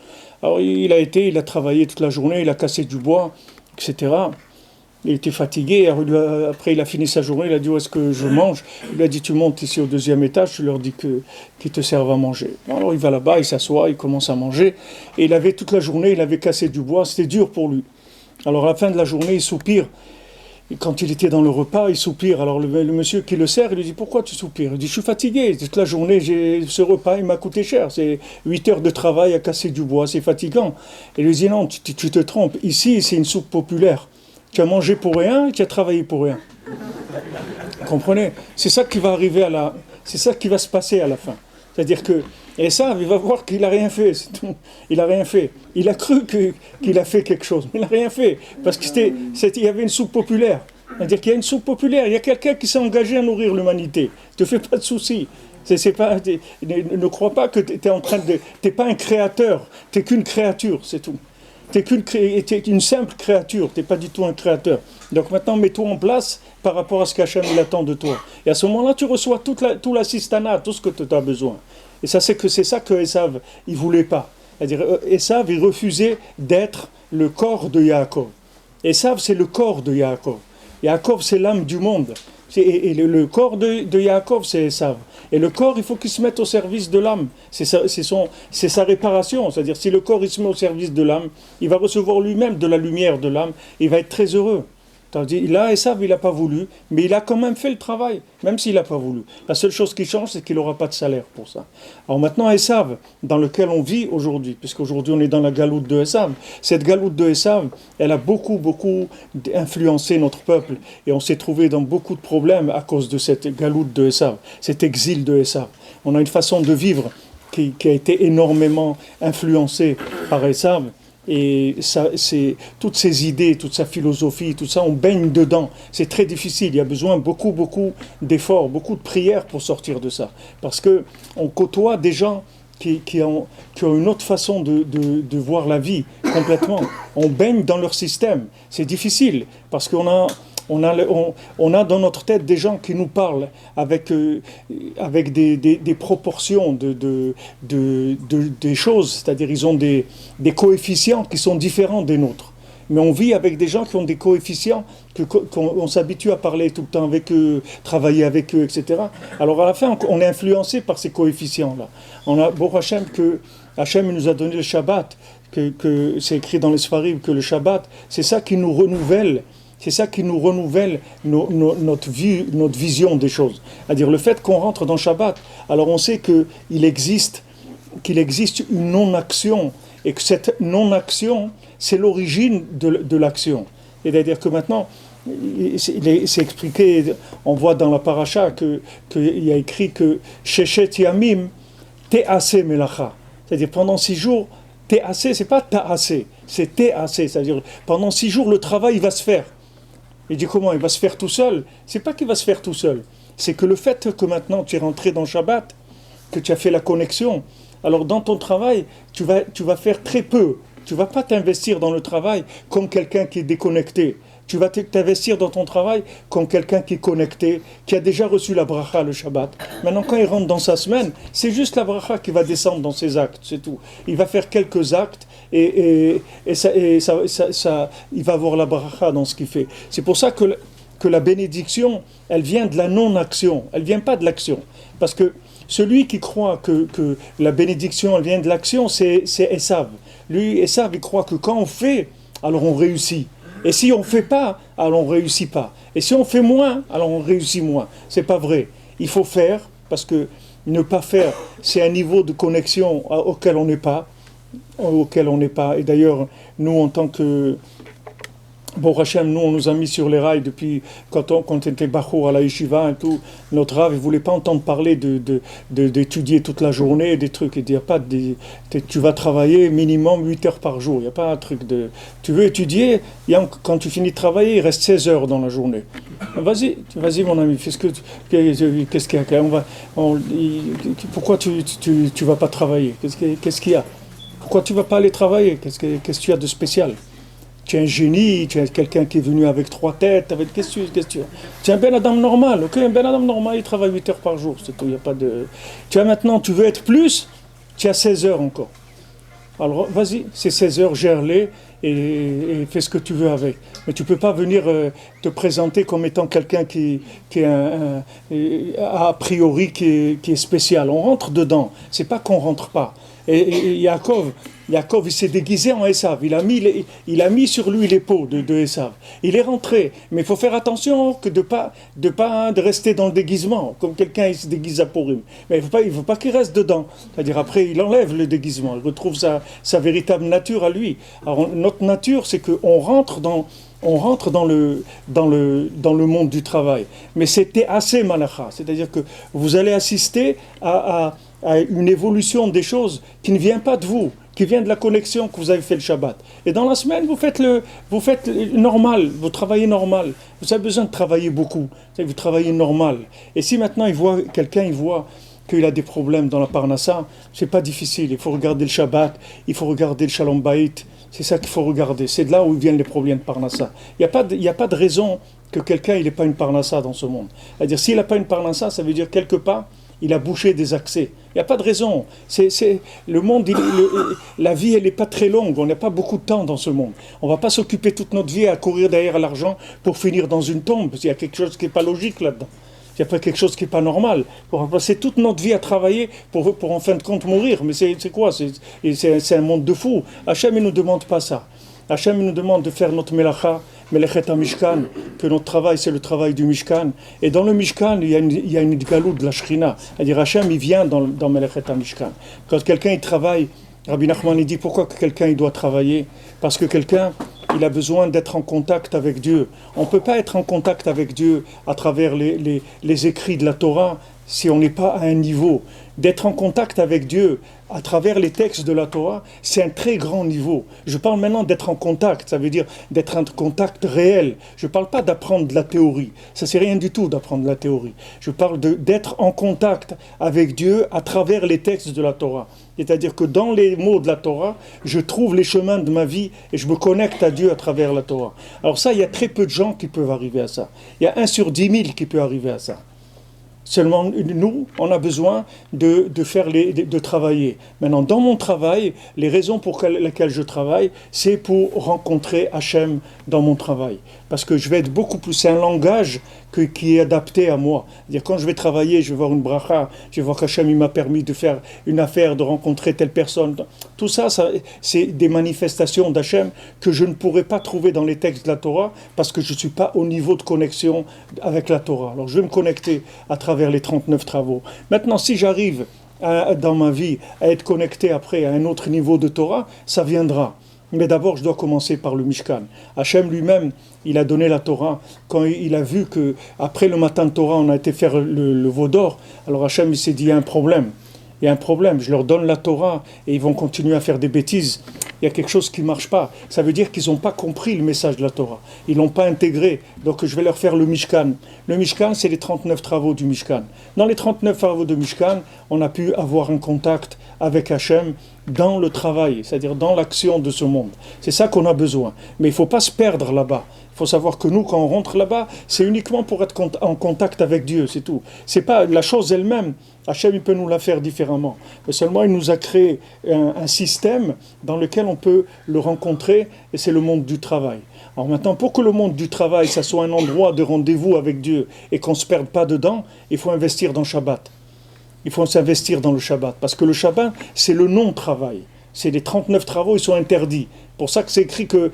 [SPEAKER 2] Alors il a travaillé toute la journée, il a cassé du bois, etc. Il était fatigué, après il a fini sa journée, il a dit où est-ce que je mange? Il lui a dit tu montes ici au 2e étage, tu leur dis qu'ils te servent à manger. Alors il va là-bas, il s'assoit, il commence à manger, et il avait toute la journée, il avait cassé du bois, c'était dur pour lui. Alors à la fin de la journée, il soupire, et quand il était dans le repas, il soupire. Alors le monsieur qui le sert, il lui dit pourquoi tu soupires? Il dit je suis fatigué, toute la journée, ce repas il m'a coûté cher, c'est 8 heures de travail à casser du bois, c'est fatigant. Et il lui dit non, tu te trompes, ici c'est une soupe populaire. Tu as mangé pour rien et tu as travaillé pour rien. Vous comprenez? C'est ça qui va arriver c'est ça qui va se passer à la fin. C'est-à-dire que Esav, il va voir qu'il n'a rien fait, c'est tout. Il n'a rien fait. Il a cru qu'il a fait quelque chose, mais il n'a rien fait. Parce qu'il y avait une soupe populaire. C'est-à-dire qu'il y a une soupe populaire, il y a quelqu'un qui s'est engagé à nourrir l'humanité. Ne te fais pas de soucis. Ne crois pas que tu n'es pas un créateur, tu n'es qu'une créature, c'est tout. Tu es une simple créature, tu n'es pas du tout un créateur. Donc maintenant, mets-toi en place par rapport à ce qu'Hachem attend de toi. Et à ce moment-là, tu reçois tout l'assistana, tout ce que tu as besoin. Et ça, c'est ça que Esav, il ne voulait pas. C'est-à-dire, Esav, il refusait d'être le corps de Yaakov. Esav, c'est le corps de Yaakov. Yaakov, c'est l'âme du monde. Et le corps de Yaakov, c'est Esav. Et le corps, il faut qu'il se mette au service de l'âme. C'est sa réparation. C'est-à-dire, si le corps il se met au service de l'âme, il va recevoir lui-même de la lumière de l'âme. Il va être très heureux. Tandis là, Esav, il n'a pas voulu, mais il a quand même fait le travail, même s'il n'a pas voulu. La seule chose qui change, c'est qu'il n'aura pas de salaire pour ça. Alors maintenant, Esav, dans lequel on vit aujourd'hui, puisqu'aujourd'hui on est dans la galoute de Esav, cette galoute de Esav, elle a beaucoup influencé notre peuple, et on s'est trouvé dans beaucoup de problèmes à cause de cette galoute de Esav, cet exil de Esav. On a une façon de vivre qui a été énormément influencée par Esav. Et ça, c'est toutes ces idées, toute sa philosophie, tout ça, on baigne dedans. C'est très difficile. Il y a besoin beaucoup d'efforts, beaucoup de prières pour sortir de ça. Parce que on côtoie des gens qui ont une autre façon de voir la vie complètement. On baigne dans leur système. C'est difficile parce qu'on a dans notre tête des gens qui nous parlent avec des proportions des choses, c'est-à-dire ils ont des coefficients qui sont différents des nôtres. Mais on vit avec des gens qui ont des coefficients qu'on s'habitue à parler tout le temps avec eux, travailler avec eux, etc. Alors à la fin, on est influencé par ces coefficients-là. On a beau Hachem que Hachem nous a donné le Shabbat, que c'est écrit dans les Sfarim que le Shabbat, c'est ça qui nous renouvelle. C'est ça qui nous renouvelle notre vision des choses. C'est-à-dire le fait qu'on rentre dans Shabbat, alors on sait qu'il existe une non-action, et que cette non-action, c'est l'origine de l'action. C'est-à-dire que maintenant, c'est expliqué, on voit dans la paracha qu'il y a écrit que « Sheshet yamim te'ase melacha ». C'est-à-dire pendant 6 jours, te'ase, c'est pas ta'ase, c'est te'ase. C'est-à-dire pendant 6 jours, le travail va se faire. Il dit comment? Il va se faire tout seul? C'est pas qu'il va se faire tout seul. C'est que le fait que maintenant tu es rentré dans Shabbat, que tu as fait la connexion, alors dans ton travail, tu vas faire très peu. Tu vas pas t'investir dans le travail comme quelqu'un qui est déconnecté. Tu vas t'investir dans ton travail comme quelqu'un qui est connecté, qui a déjà reçu la bracha le Shabbat. Maintenant, quand il rentre dans sa semaine, c'est juste la bracha qui va descendre dans ses actes, c'est tout. Il va faire quelques actes et il va avoir la bracha dans ce qu'il fait. C'est pour ça que la bénédiction, elle vient de la non-action, elle vient pas de l'action. Parce que celui qui croit que la bénédiction, elle vient de l'action, c'est Esav. Lui, Esav, il croit que quand on fait, alors on réussit. Et si on ne fait pas, alors on ne réussit pas. Et si on fait moins, alors on réussit moins. C'est pas vrai. Il faut faire, parce que ne pas faire, c'est un niveau de connexion auquel on n'est pas. Et d'ailleurs, nous, en tant que... Bon, Hachem, nous, on nous a mis sur les rails depuis quand on était Bachour à la Yeshiva et tout. Notre Rav, il ne voulait pas entendre parler d'étudier toute la journée, des trucs. Il dit, tu vas travailler minimum 8 heures par jour. Il n'y a pas un truc de... Tu veux étudier, quand tu finis de travailler, il reste 16 heures dans la journée. Vas-y mon ami, fais qu'est-ce qu'il y a? Pourquoi tu ne vas pas travailler? Qu'est-ce qu'il y a? Pourquoi tu ne vas pas aller travailler? Qu'est-ce que tu as de spécial? Tu es un génie, tu es quelqu'un qui est venu avec 3 têtes, qu'est-ce que tu as? Tu es un Ben Adam normal, ok? Un Ben Adam normal, il travaille 8 heures par jour, c'est tout, il n'y a pas de... Tu veux être plus, tu as 16 heures encore. Alors vas-y, ces 16 heures, gère-les et fais ce que tu veux avec. Mais tu ne peux pas venir te présenter comme étant quelqu'un qui est a priori qui est spécial. On rentre dedans, c'est pas qu'on rentre pas. Et Yaakov, il s'est déguisé en Esav. Il a mis sur lui les peaux de Esav. Il est rentré. Mais il faut faire attention de rester dans le déguisement, comme quelqu'un il se déguise à Purim. Mais il ne faut pas qu'il reste dedans. C'est-à-dire après, il enlève le déguisement. Il retrouve sa véritable nature à lui. Alors notre nature, c'est qu'on rentre dans le monde du travail. Mais c'était assez malacha. C'est-à-dire que vous allez assister à une évolution des choses qui ne vient pas de vous, qui vient de la connexion que vous avez fait le Shabbat. Et dans la semaine, vous faites normal, vous travaillez normal. Vous avez besoin de travailler beaucoup, vous travaillez normal. Et si maintenant quelqu'un voit qu'il a des problèmes dans la Parnassa, c'est pas difficile. Il faut regarder le Shabbat, il faut regarder le Shalom Bayit. C'est ça qu'il faut regarder. C'est de là où viennent les problèmes de Parnassa. Il n'y a pas de raison que quelqu'un n'ait pas une Parnassa dans ce monde. C'est-à-dire, s'il n'a pas une Parnassa, ça veut dire quelque part, il a bouché des accès. Il n'y a pas de raison. Le monde, la vie, elle n'est pas très longue. On n'a pas beaucoup de temps dans ce monde. On ne va pas s'occuper toute notre vie à courir derrière l'argent pour finir dans une tombe. Il y a quelque chose qui n'est pas logique là-dedans. Il y a pas quelque chose qui n'est pas normal. On va passer toute notre vie à travailler pour en fin de compte mourir. Mais c'est quoi? C'est un monde de fous. Hachem, il ne nous demande pas ça. Hachem, il nous demande de faire notre melacha, melechet ha-mishkan, que notre travail, c'est le travail du Mishkan. Et dans le Mishkan, il y a une galoute de la Shrina. C'est-à-dire, Hachem, il vient dans melechet ha-mishkan. Quand quelqu'un, il travaille, Rabbi Nachman, il dit, pourquoi que quelqu'un, il doit travailler? Parce que quelqu'un, il a besoin d'être en contact avec Dieu. On ne peut pas être en contact avec Dieu à travers les écrits de la Torah si on n'est pas à un niveau. D'être en contact avec Dieu à travers les textes de la Torah, c'est un très grand niveau. Je parle maintenant d'être en contact, ça veut dire d'être en contact réel. Je ne parle pas d'apprendre de la théorie, ça c'est rien du tout d'apprendre de la théorie. Je parle d'être en contact avec Dieu à travers les textes de la Torah. C'est-à-dire que dans les mots de la Torah, je trouve les chemins de ma vie et je me connecte à Dieu à travers la Torah. Alors ça, il y a très peu de gens qui peuvent arriver à ça. Il y a 1 sur 10 000 qui peut arriver à ça. Seulement, nous, on a besoin de travailler. Maintenant, dans mon travail, les raisons pour lesquelles je travaille, c'est pour rencontrer Hachem dans mon travail. Parce que je vais être beaucoup plus... C'est un langage qui est adapté à moi. C'est-à-dire, quand je vais travailler, je vais voir une bracha, je vais voir qu'Hachem il m'a permis de faire une affaire, de rencontrer telle personne. Tout ça, c'est des manifestations d'Hachem que je ne pourrais pas trouver dans les textes de la Torah parce que je ne suis pas au niveau de connexion avec la Torah. Alors, je vais me connecter à travers les 39 travaux. Maintenant, si j'arrive dans ma vie à être connecté après à un autre niveau de Torah, ça viendra. Mais d'abord, je dois commencer par le Mishkan. Hachem lui-même, il a donné la Torah. Quand il a vu qu'après le matin de Torah, on a été faire le veau d'or, alors Hachem, il s'est dit, il y a un problème. Il y a un problème, je leur donne la Torah et ils vont continuer à faire des bêtises. Il y a quelque chose qui ne marche pas. Ça veut dire qu'ils n'ont pas compris le message de la Torah. Ils ne l'ont pas intégré. Donc je vais leur faire le Mishkan. Le Mishkan, c'est les 39 travaux du Mishkan. Dans les 39 travaux du Mishkan, on a pu avoir un contact avec Hachem dans le travail, c'est-à-dire dans l'action de ce monde. C'est ça qu'on a besoin. Mais il ne faut pas se perdre là-bas. Il faut savoir que nous, quand on rentre là-bas, c'est uniquement pour être en contact avec Dieu, c'est tout. C'est pas la chose elle-même. Hachem, il peut nous la faire différemment. Mais seulement, il nous a créé un système dans lequel on peut le rencontrer, et c'est le monde du travail. Alors maintenant, pour que le monde du travail, ça soit un endroit de rendez-vous avec Dieu, et qu'on ne se perde pas dedans, il faut investir dans Shabbat. Il faut s'investir dans le Shabbat. Parce que le Shabbat, c'est le non-travail. C'est les 39 travaux, ils sont interdits. Pour ça que c'est écrit que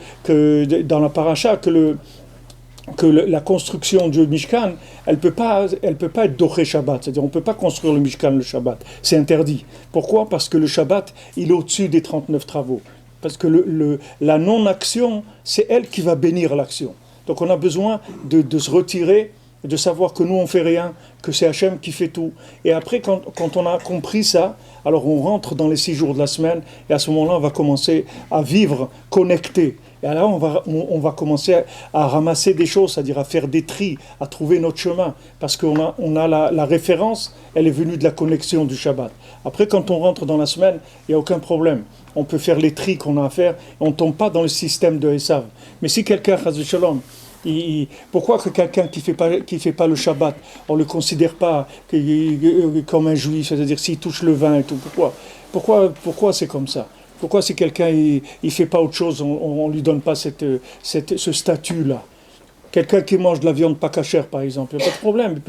[SPEAKER 2] dans la paracha que la construction du Mishkan, elle peut pas être doré Shabbat. C'est-à-dire, on ne peut pas construire le Mishkan le Shabbat. C'est interdit. Pourquoi? Parce que le Shabbat, il est au-dessus des 39 travaux. Parce que la non-action, c'est elle qui va bénir l'action. Donc on a besoin de se retirer, de savoir que nous on fait rien, que c'est Hachem qui fait tout. Et après, quand on a compris ça, alors on rentre dans les 6 jours de la semaine, et à ce moment-là, on va commencer à vivre connecté. Et là, on va commencer à ramasser des choses, c'est-à-dire à faire des tris, à trouver notre chemin. Parce qu'on a la référence, elle est venue de la connexion du Shabbat. Après, quand on rentre dans la semaine, il n'y a aucun problème. On peut faire les tris qu'on a à faire, et on ne tombe pas dans le système de Esav. Mais si quelqu'un, Chas v'Shalom, pourquoi que quelqu'un qui fait pas le Shabbat, on le considère pas comme un juif, c'est-à-dire s'il touche le vin et tout, pourquoi c'est comme ça? Pourquoi si quelqu'un il fait pas autre chose, on lui donne pas ce statut-là? Quelqu'un qui mange de la viande pas cachère, par exemple, il n'y a pas de problème,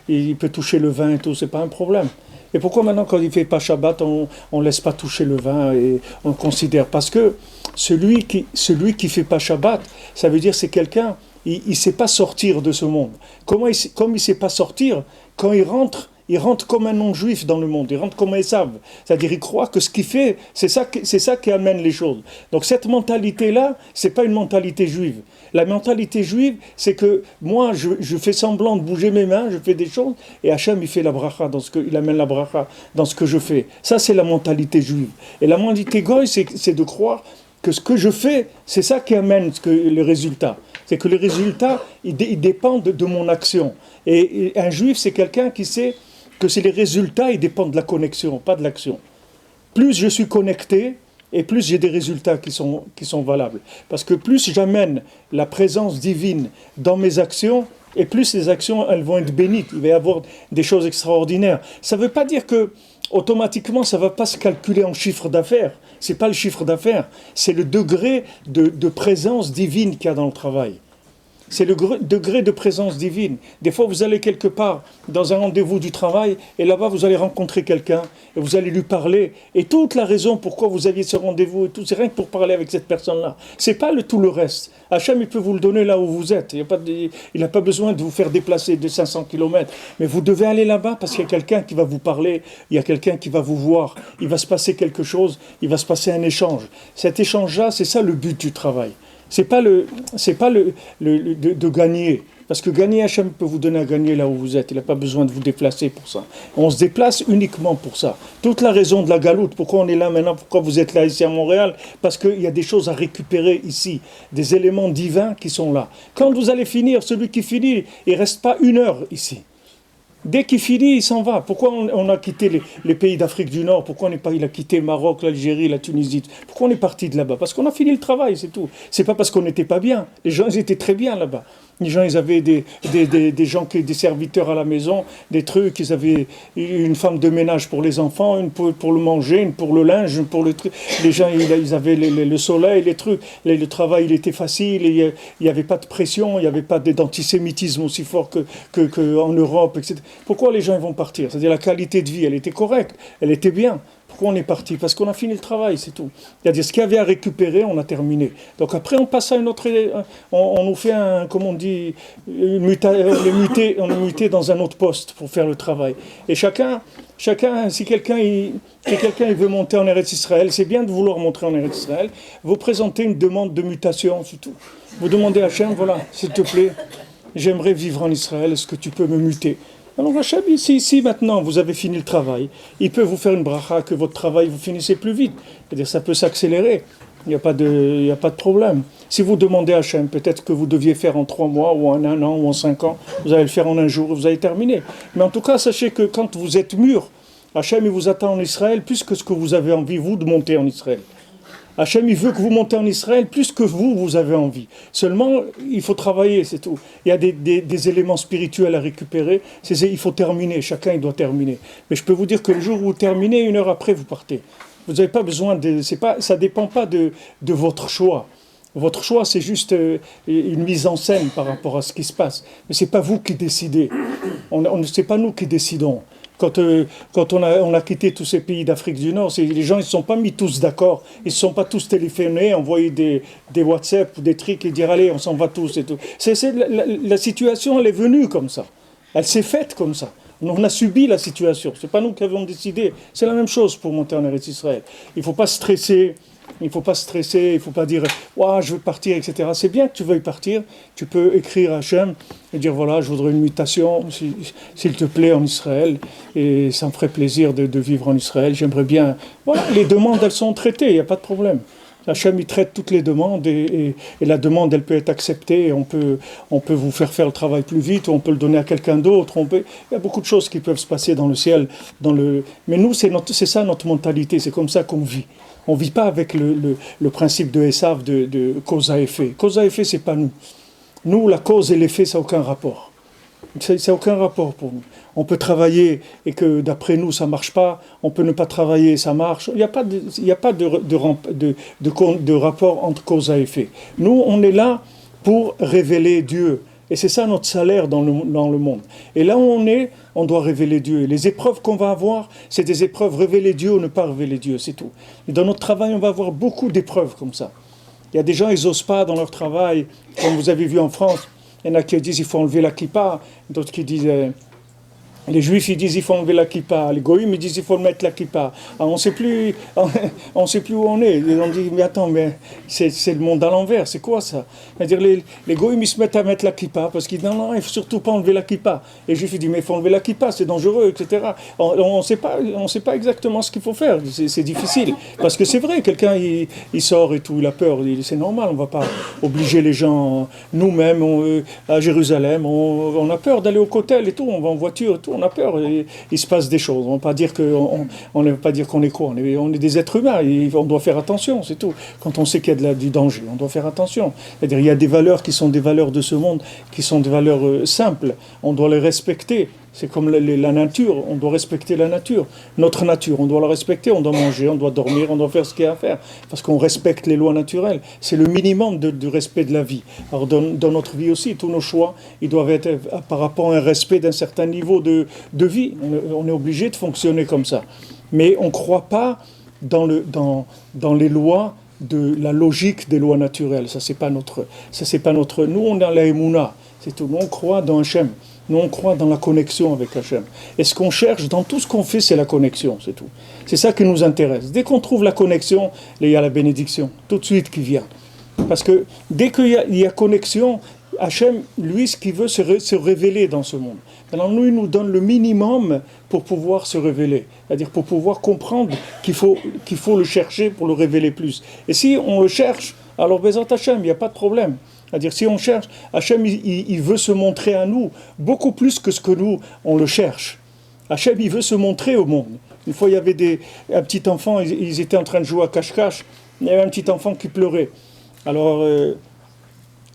[SPEAKER 2] il peut toucher le vin et tout, c'est pas un problème. Et pourquoi maintenant quand il fait pas Shabbat, on laisse pas toucher le vin et on le considère? Parce que celui qui fait pas Shabbat, ça veut dire c'est quelqu'un, il ne sait pas sortir de ce monde. Comme il ne sait pas sortir, quand il rentre comme un non-juif dans le monde, il rentre comme un Esav. C'est-à-dire il croit que ce qu'il fait, c'est ça qui amène les choses. Donc cette mentalité-là, ce n'est pas une mentalité juive. La mentalité juive, c'est que moi, je fais semblant de bouger mes mains, je fais des choses, et Hachem, il fait la bracha, il amène la bracha dans ce que je fais. Ça, c'est la mentalité juive. Et la mentalité goy, c'est de croire que ce que je fais, c'est ça qui amène le résultat. C'est que les résultats, ils dépendent de mon action. Et un juif, c'est quelqu'un qui sait que c'est les résultats, ils dépendent de la connexion, pas de l'action. Plus je suis connecté, et plus j'ai des résultats qui sont valables. Parce que plus j'amène la présence divine dans mes actions, Et plus les actions, elles vont être bénites. Il va y avoir des choses extraordinaires. Ça ne veut pas dire que automatiquement, ça ne va pas se calculer en chiffre d'affaires. Ce n'est pas le chiffre d'affaires, c'est le degré de présence divine qu'il y a dans le travail. C'est le degré de présence divine. Des fois, vous allez quelque part dans un rendez-vous du travail et là-bas, vous allez rencontrer quelqu'un et vous allez lui parler. Et toute la raison pourquoi vous aviez ce rendez-vous et tout, c'est rien que pour parler avec cette personne-là. C'est pas tout le reste. Hachem, il peut vous le donner là où vous êtes. Il n'a pas besoin de vous faire déplacer de 500 km. Mais vous devez aller là-bas parce qu'il y a quelqu'un qui va vous parler, il y a quelqu'un qui va vous voir. Il va se passer quelque chose, il va se passer un échange. Cet échange-là, c'est ça le but du travail. C'est pas de gagner. Parce que gagner, Hachem peut vous donner à gagner là où vous êtes. Il n'a pas besoin de vous déplacer pour ça. On se déplace uniquement pour ça. Toute la raison de la galoute, pourquoi on est là maintenant, pourquoi vous êtes là ici à Montréal, parce qu'il y a des choses à récupérer ici, des éléments divins qui sont là. Quand vous allez finir, celui qui finit, il ne reste pas 1 heure ici. Dès qu'il finit, il s'en va. Pourquoi on a quitté les pays d'Afrique du Nord? Pourquoi il a quitté Maroc, l'Algérie, la Tunisie? Pourquoi on est parti de là-bas? Parce qu'on a fini le travail, c'est tout. C'est pas parce qu'on n'était pas bien. Les gens, ils étaient très bien là-bas. Les gens, ils avaient des serviteurs à la maison, des trucs, ils avaient une femme de ménage pour les enfants, une pour le manger, une pour le linge, une pour le truc. Les gens, ils avaient le soleil, les trucs. Le travail, il était facile, il n'y avait pas de pression, il n'y avait pas d'antisémitisme aussi fort qu'en Europe, etc. Pourquoi les gens ils vont partir? C'est-à-dire la qualité de vie, elle était correcte, elle était bien. Pourquoi on est parti? Parce qu'on a fini le travail, c'est tout. C'est-à-dire ce qu'il y avait à récupérer, on a terminé. Donc après, on passe à une autre... On nous fait comment on dit, on est muté dans un autre poste pour faire le travail. Et chacun si quelqu'un il veut monter en Eretz Israël, c'est bien de vouloir monter en Eretz Israël, vous présentez une demande de mutation, c'est tout. Vous demandez à Hachem, voilà, s'il te plaît, j'aimerais vivre en Israël, est-ce que tu peux me muter? Alors Hachem, si maintenant vous avez fini le travail, il peut vous faire une bracha que votre travail vous finissez plus vite. C'est-à-dire ça peut s'accélérer, il n'y a pas de problème. Si vous demandez à Hachem, peut-être que vous deviez faire en 3 mois, ou en 1 an, ou en 5 ans, vous allez le faire en 1 jour, vous allez terminer. Mais en tout cas, sachez que quand vous êtes mûr, Hachem il vous attend en Israël plus que ce que vous avez envie, vous, de monter en Israël. Hachem, il veut que vous montez en Israël plus que vous avez envie. Seulement, il faut travailler, c'est tout. Il y a des éléments spirituels à récupérer. Il faut terminer, chacun il doit terminer. Mais je peux vous dire que le jour où vous terminez, 1 heure après, vous partez. Vous n'avez pas besoin ça ne dépend pas de votre choix. Votre choix, c'est juste une mise en scène par rapport à ce qui se passe. Mais ce n'est pas vous qui décidez. C'est pas nous qui décidons. Quand on a quitté tous ces pays d'Afrique du Nord, les gens ne se sont pas mis tous d'accord. Ils ne se sont pas tous téléphonés, envoyé des WhatsApp ou des trucs et dire allez, on s'en va tous et tout. La situation, elle est venue comme ça. Elle s'est faite comme ça. On a subi la situation. Ce n'est pas nous qui avons décidé. C'est la même chose pour monter en Eretz Israël. Il ne faut pas stresser. Il ne faut pas stresser, il ne faut pas dire « je veux partir », etc. C'est bien que tu veuilles partir, tu peux écrire à Hachem et dire « voilà, je voudrais une mutation, s'il te plaît, en Israël, et ça me ferait plaisir de vivre en Israël, j'aimerais bien... » Voilà, les demandes, elles sont traitées, il n'y a pas de problème. Hachem, il traite toutes les demandes et la demande, elle peut être acceptée, on peut vous faire le travail plus vite, ou on peut le donner à quelqu'un d'autre, il y a beaucoup de choses qui peuvent se passer dans le ciel. Mais nous, c'est ça notre mentalité, c'est comme ça qu'on vit. On ne vit pas avec le principe de Esav, de cause à effet. Cause à effet, ce n'est pas nous. Nous, la cause et l'effet, ça n'a aucun rapport. Ça n'a aucun rapport pour nous. On peut travailler et que d'après nous, ça ne marche pas. On peut ne pas travailler, ça marche. Il n'y a pas de rapport entre cause à effet. Nous, on est là pour révéler Dieu. Et c'est ça notre salaire dans le monde. Et là où on doit révéler Dieu. Et les épreuves qu'on va avoir, c'est des épreuves révéler Dieu ou ne pas révéler Dieu, c'est tout. Et dans notre travail, on va avoir beaucoup d'épreuves comme ça. Il y a des gens, ils n'osent pas dans leur travail, comme vous avez vu en France. Il y en a qui disent qu'il faut enlever la kippa, d'autres qui disent... les juifs, ils disent qu'il faut enlever la kippa. Les goïms, ils disent qu'il faut mettre la kippa. Alors, on ne sait plus où on est. Et on dit, mais attends, mais c'est le monde à l'envers. C'est quoi ça? C'est-à-dire, les goïms, ils se mettent à mettre la kippa parce qu'ils disent, non, il ne faut surtout pas enlever la kippa. Et les juifs, ils disent, mais il faut enlever la kippa, c'est dangereux, etc. On ne sait pas exactement ce qu'il faut faire. C'est difficile. Parce que c'est vrai, quelqu'un, il sort et tout, il a peur. C'est normal, on ne va pas obliger les gens, nous-mêmes, à Jérusalem. On a peur d'aller au Kotel et tout, on va en voiture et tout. on a peur. Il se passe des choses. On ne va pas dire qu'on est quoi. On est des êtres humains. On doit faire attention, c'est tout. Quand on sait qu'il y a du danger, on doit faire attention. C'est-à-dire, il y a des valeurs qui sont des valeurs de ce monde, qui sont des valeurs simples. On doit les respecter. C'est comme la nature, on doit respecter la nature. Notre nature, on doit la respecter, on doit manger, on doit dormir, on doit faire ce qu'il y a à faire. Parce qu'on respecte les lois naturelles. C'est le minimum du respect de la vie. Alors dans notre vie aussi, tous nos choix, ils doivent être par rapport à un respect d'un certain niveau de vie. On est obligé de fonctionner comme ça. Mais on ne croit pas dans les lois de la logique des lois naturelles. Ça, c'est pas notre. Nous, on est dans la Emouna. C'est tout. Nous, on croit dans Hachem. Nous, on croit dans la connexion avec Hachem. Et ce qu'on cherche dans tout ce qu'on fait, c'est la connexion, c'est tout. C'est ça qui nous intéresse. Dès qu'on trouve la connexion, il y a la bénédiction, tout de suite qui vient. Parce que dès qu'il y a connexion, Hachem, lui, ce qu'il veut, c'est se révéler dans ce monde. Alors nous, il nous donne le minimum pour pouvoir se révéler. C'est-à-dire pour pouvoir comprendre qu'il faut le chercher pour le révéler plus. Et si on le cherche, alors Bezat Hachem, il n'y a pas de problème. C'est-à-dire, si on cherche, Hachem, il veut se montrer à nous beaucoup plus que ce que nous, on le cherche. Hachem, il veut se montrer au monde. Une fois, il y avait un petit enfant, ils étaient en train de jouer à cache-cache. Il y avait un petit enfant qui pleurait. Alors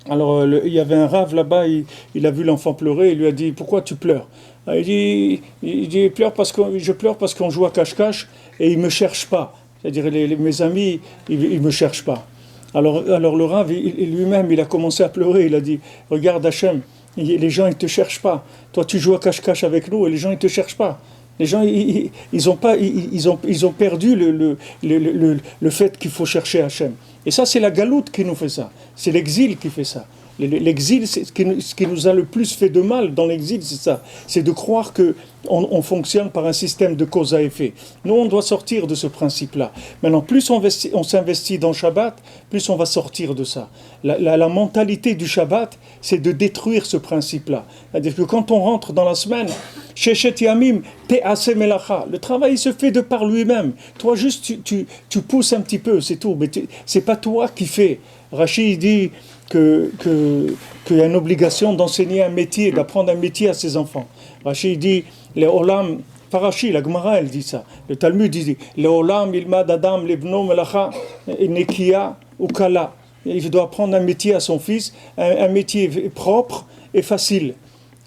[SPEAKER 2] il y avait un rave là-bas, il a vu l'enfant pleurer, il lui a dit « Pourquoi tu pleures ?» Il dit « Je pleure parce qu'on joue à cache-cache et ils ne me cherchent pas. » C'est-à-dire, mes amis, ils ne me cherchent pas. Alors le Rav, lui-même, il a commencé à pleurer. Il a dit, regarde Hachem, les gens, ils ne te cherchent pas. Toi, tu joues à cache-cache avec nous et les gens, ils ne te cherchent pas. Les gens, ils ont perdu le fait qu'il faut chercher Hachem. Et ça, c'est la galoute qui nous fait ça. C'est l'exil qui fait ça. L'exil, c'est ce qui nous a le plus fait de mal dans l'exil, c'est ça. C'est de croire qu'on fonctionne par un système de cause à effet. Nous, on doit sortir de ce principe-là. Maintenant, plus on s'investit dans Shabbat, plus on va sortir de ça. La mentalité du Shabbat, c'est de détruire ce principe-là. C'est-à-dire que quand on rentre dans la semaine, Sheshet Yamim, Te'ase Melacha, le travail il se fait de par lui-même. Toi, juste, tu pousses un petit peu, c'est tout. Mais c'est pas toi qui fais. Rachid dit qu'il y a une obligation d'enseigner un métier, d'apprendre un métier à ses enfants. Rachid dit, les olam, Parachi, la Gemara, elle dit ça. Le Talmud dit, les olam, ilmad adam, lebno melacha, nekia ou kala. Il doit apprendre un métier à son fils, un métier propre et facile.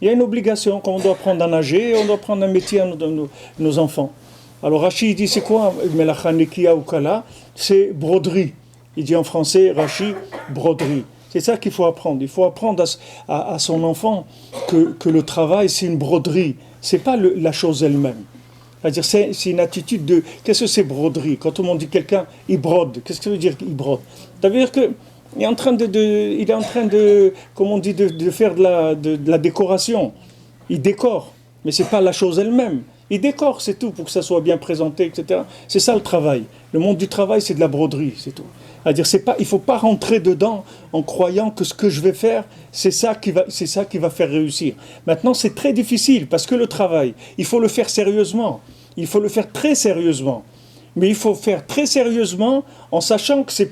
[SPEAKER 2] Il y a une obligation, quand on doit apprendre à nager, on doit apprendre un métier à nos enfants. Alors Rachid dit, c'est quoi melacha, nekia ou kala? C'est broderie. Il dit en français, Rachid, broderie. C'est ça qu'il faut apprendre. Il faut apprendre à son enfant que le travail, c'est une broderie. C'est pas la chose elle-même. C'est-à-dire, c'est une attitude de... Qu'est-ce que c'est broderie? Quand on dit quelqu'un, il brode. Qu'est-ce que ça veut dire qu'il brode? Ça veut dire qu'il est en train de comme on dit, de faire de la décoration. Il décore. Mais c'est pas la chose elle-même. Il décore, c'est tout, pour que ça soit bien présenté, etc. C'est ça le travail. Le monde du travail, c'est de la broderie, c'est tout. C'est-à-dire, il ne faut pas rentrer dedans en croyant que ce que je vais faire, c'est ça qui va faire réussir. Maintenant, c'est très difficile parce que le travail, il faut le faire sérieusement. Il faut le faire très sérieusement. Mais il faut faire très sérieusement en sachant que c'est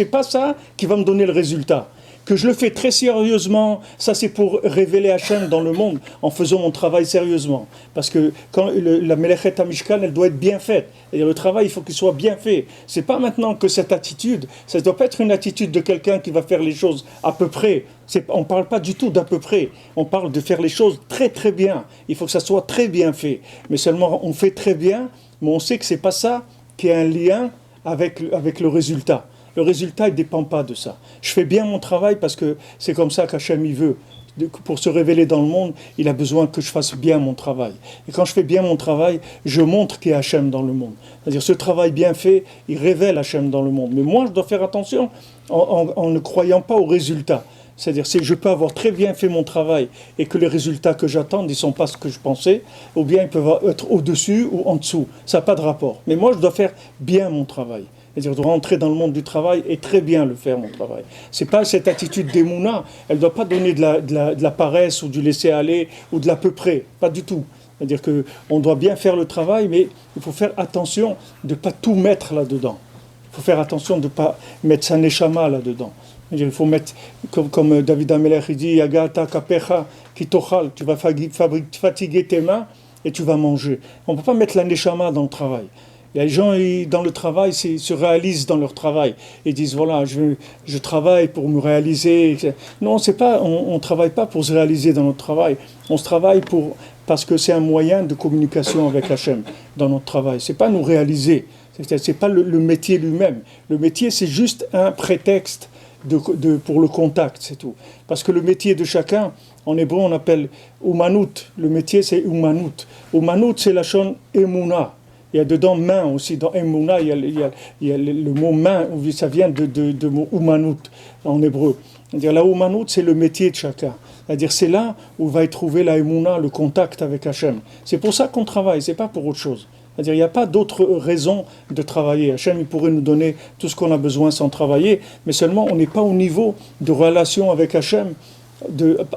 [SPEAKER 2] pas ça qui va me donner le résultat. Que je le fais très sérieusement, ça c'est pour révéler Hachem dans le monde en faisant mon travail sérieusement. Parce que quand la Melechet HaMishkan, elle doit être bien faite. Et le travail, il faut qu'il soit bien fait. C'est pas maintenant que cette attitude, ça ne doit pas être une attitude de quelqu'un qui va faire les choses à peu près. On ne parle pas du tout d'à peu près. On parle de faire les choses très très bien. Il faut que ça soit très bien fait. Mais seulement on fait très bien, mais on sait que c'est pas ça qui a un lien avec le résultat. Le résultat, il ne dépend pas de ça. Je fais bien mon travail parce que c'est comme ça qu'Hachem il veut. Pour se révéler dans le monde, il a besoin que je fasse bien mon travail. Et quand je fais bien mon travail, je montre qu'il y a Hachem dans le monde. C'est-à-dire, ce travail bien fait, il révèle Hachem dans le monde. Mais moi, je dois faire attention en ne croyant pas au résultat. C'est-à-dire, je peux avoir très bien fait mon travail et que les résultats que j'attends ne sont pas ce que je pensais, ou bien ils peuvent être au-dessus ou en dessous. Ça n'a pas de rapport. Mais moi, je dois faire bien mon travail. C'est-à-dire de rentrer dans le monde du travail et très bien le faire, mon travail. C'est pas cette attitude d'émouna, elle ne doit pas donner de la paresse ou du laisser-aller ou de l'à peu près, pas du tout. C'est-à-dire qu'on doit bien faire le travail, mais il faut faire attention de ne pas tout mettre là-dedans. Il faut faire attention de ne pas mettre sa neshama là-dedans. Il faut mettre, comme David Amelech dit, Yagata kapecha kitochal, tu vas fatiguer tes mains et tu vas manger. On ne peut pas mettre la neshama dans le travail. Il y a des gens, dans le travail, se réalisent dans leur travail. Ils disent, voilà, je travaille pour me réaliser. Non, on ne travaille pas pour se réaliser dans notre travail. On se travaille parce que c'est un moyen de communication avec Hachem dans notre travail. Ce n'est pas nous réaliser. Ce n'est pas le métier lui-même. Le métier, c'est juste un prétexte pour le contact, c'est tout. Parce que le métier de chacun, en hébreu, on appelle Umanout. Le métier, c'est Umanout. Umanout, c'est la chaîne Emouna. Il y a dedans main aussi. Dans Emouna, il y a le mot main, ça vient de mot Umanout en hébreu. C'est-à-dire, la Umanout, c'est le métier de chacun. C'est-à-dire, c'est là où va y trouver la Emouna, le contact avec Hachem. C'est pour ça qu'on travaille, c'est pas pour autre chose. C'est-à-dire, il n'y a pas d'autre raison de travailler. Hachem, il pourrait nous donner tout ce qu'on a besoin sans travailler, mais seulement on n'est pas au niveau de relation avec Hachem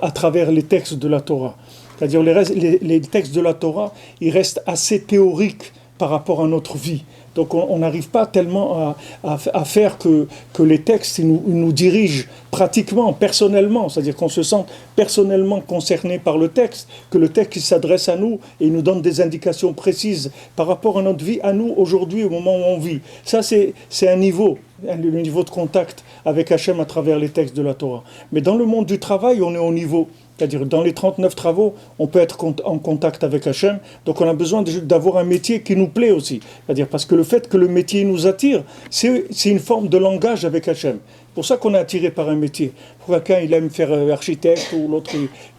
[SPEAKER 2] à travers les textes de la Torah. C'est-à-dire, les textes de la Torah, ils restent assez théoriques par rapport à notre vie. Donc on n'arrive pas tellement à faire que les textes nous dirigent pratiquement, personnellement, c'est-à-dire qu'on se sent personnellement concerné par le texte, que le texte il s'adresse à nous et il nous donne des indications précises par rapport à notre vie, à nous aujourd'hui, au moment où on vit. Ça c'est un niveau, le niveau de contact avec Hachem à travers les textes de la Torah. Mais dans le monde du travail, on est au niveau. C'est-à-dire, dans les 39 travaux, on peut être en contact avec Hachem. Donc, on a besoin d'avoir un métier qui nous plaît aussi. C'est-à-dire, parce que le fait que le métier nous attire, c'est une forme de langage avec Hachem. C'est pour ça qu'on est attiré par un métier. Pour quelqu'un, il aime faire architecte, ou l'autre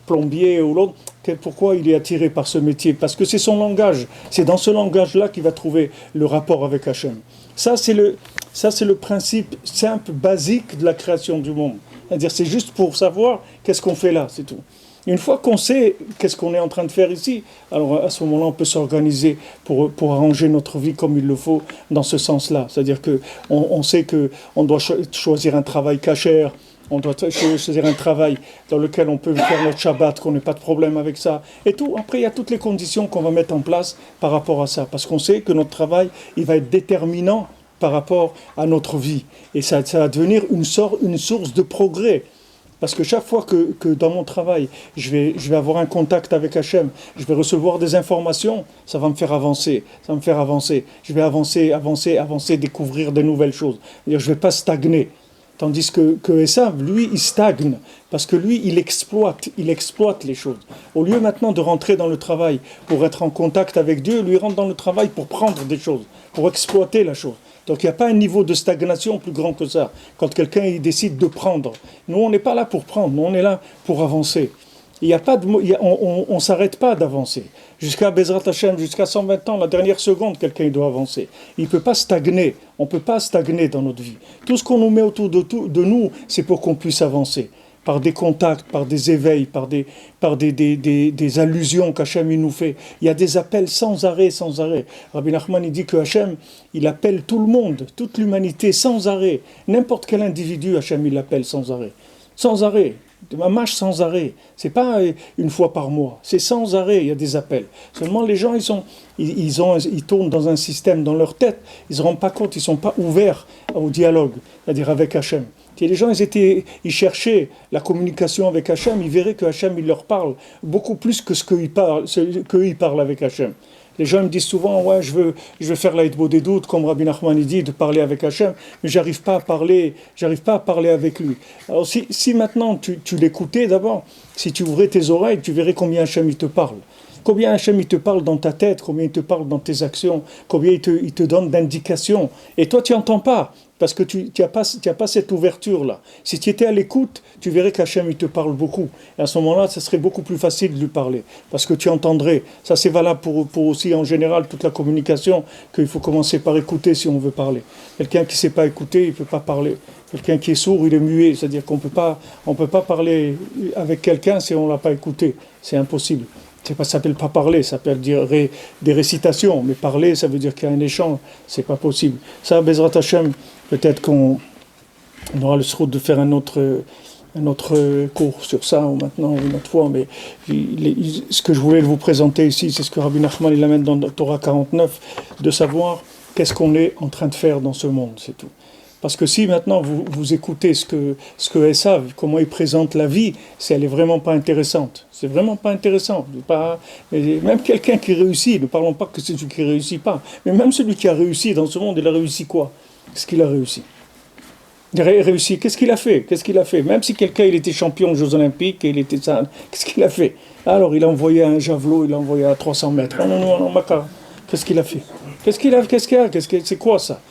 [SPEAKER 2] plombier, ou l'autre. Pourquoi il est attiré par ce métier? Parce que c'est son langage. C'est dans ce langage-là qu'il va trouver le rapport avec Hachem. Ça, c'est le principe simple, basique de la création du monde. C'est-à-dire, c'est juste pour savoir qu'est-ce qu'on fait là, c'est tout. Une fois qu'on sait qu'est-ce qu'on est en train de faire ici, alors à ce moment-là, on peut s'organiser pour arranger notre vie comme il le faut dans ce sens-là. C'est-à-dire qu'on sait qu'on doit choisir un travail cachère, on doit choisir un travail dans lequel on peut faire notre Shabbat, qu'on n'ait pas de problème avec ça. Et tout. Après, il y a toutes les conditions qu'on va mettre en place par rapport à ça. Parce qu'on sait que notre travail, il va être déterminant par rapport à notre vie. Et ça va devenir une source de progrès. Parce que chaque fois que dans mon travail, je vais avoir un contact avec Hachem, je vais recevoir des informations, ça va me faire avancer, Je vais avancer, découvrir de nouvelles choses. C'est-à-dire, je ne vais pas stagner. Tandis que Esav, lui, il stagne. Parce que lui, il exploite les choses. Au lieu maintenant de rentrer dans le travail pour être en contact avec Dieu, lui rentre dans le travail pour prendre des choses, pour exploiter la chose. Donc il n'y a pas un niveau de stagnation plus grand que ça. Quand quelqu'un il décide de prendre, nous on n'est pas là pour prendre, nous on est là pour avancer. On ne s'arrête pas d'avancer. Jusqu'à Bezrat Hashem, jusqu'à 120 ans, la dernière seconde, quelqu'un il doit avancer. Il ne peut pas stagner. On ne peut pas stagner dans notre vie. Tout ce qu'on nous met autour de nous, c'est pour qu'on puisse avancer. Par des contacts, par des éveils, par des allusions qu'Hachem il nous fait. Il y a des appels sans arrêt. Rabbi Nachman il dit que Hachem, il appelle tout le monde, toute l'humanité sans arrêt. N'importe quel individu, Hachem il l'appelle sans arrêt. Sans arrêt. De mamash sans arrêt. C'est pas une fois par mois. C'est sans arrêt, il y a des appels. Seulement les gens, ils tournent dans un système dans leur tête. Ils ne se rendent pas compte, ils ne sont pas ouverts au dialogue, c'est-à-dire avec Hachem. Si les gens, ils cherchaient la communication avec Hachem, ils verraient que Hachem, il leur parle beaucoup plus que qu'eux, ils parlent avec Hachem. Les gens me disent souvent, ouais, je veux faire la Hitbo des doutes, comme Rabbi Nachman il dit, de parler avec Hachem, mais j'arrive pas à parler avec lui. Alors si maintenant tu l'écoutais d'abord, si tu ouvrais tes oreilles, tu verrais combien Hachem il te parle. Combien Hachem il te parle dans ta tête, combien il te parle dans tes actions, combien il te donne d'indications. Et toi, tu n'entends pas, parce que tu n'as pas cette ouverture-là. Si tu étais à l'écoute, tu verrais qu'Hachem il te parle beaucoup. Et à ce moment-là, ce serait beaucoup plus facile de lui parler, parce que tu entendrais. Ça, c'est valable pour aussi, en général, toute la communication, qu'il faut commencer par écouter si on veut parler. Quelqu'un qui ne sait pas écouter, il ne peut pas parler. Quelqu'un qui est sourd, il est muet. C'est-à-dire qu'on ne peut pas parler avec quelqu'un si on ne l'a pas écouté. C'est impossible. Ça ne s'appelle pas parler, ça s'appelle dire des récitations. Mais parler, ça veut dire qu'il y a un échange. C'est pas possible. Ça, Bezrat Hashem, peut-être qu'on aura le srout de faire un autre cours sur ça, ou maintenant, une autre fois. Mais ce que je voulais vous présenter ici, c'est ce que Rabbi Nachman il amène dans Torah 49, de savoir qu'est-ce qu'on est en train de faire dans ce monde, c'est tout. Parce que si maintenant vous écoutez ce que Esav, comment il présente la vie, elle est vraiment pas intéressante. C'est vraiment pas intéressant. Même quelqu'un qui réussit, ne parlons pas que c'est celui qui réussit pas, mais même celui qui a réussi dans ce monde, il a réussi quoi? Qu'est-ce qu'il a réussi? Il a réussi, qu'est-ce qu'il a fait? Qu'est-ce qu'il a fait? Même si quelqu'un il était champion aux Jeux Olympiques, et il était ça, qu'est-ce qu'il a fait? Alors il a envoyé un javelot, il a envoyé à 300 mètres. Non, Makar. Qu'est-ce qu'il a fait? C'est quoi ça?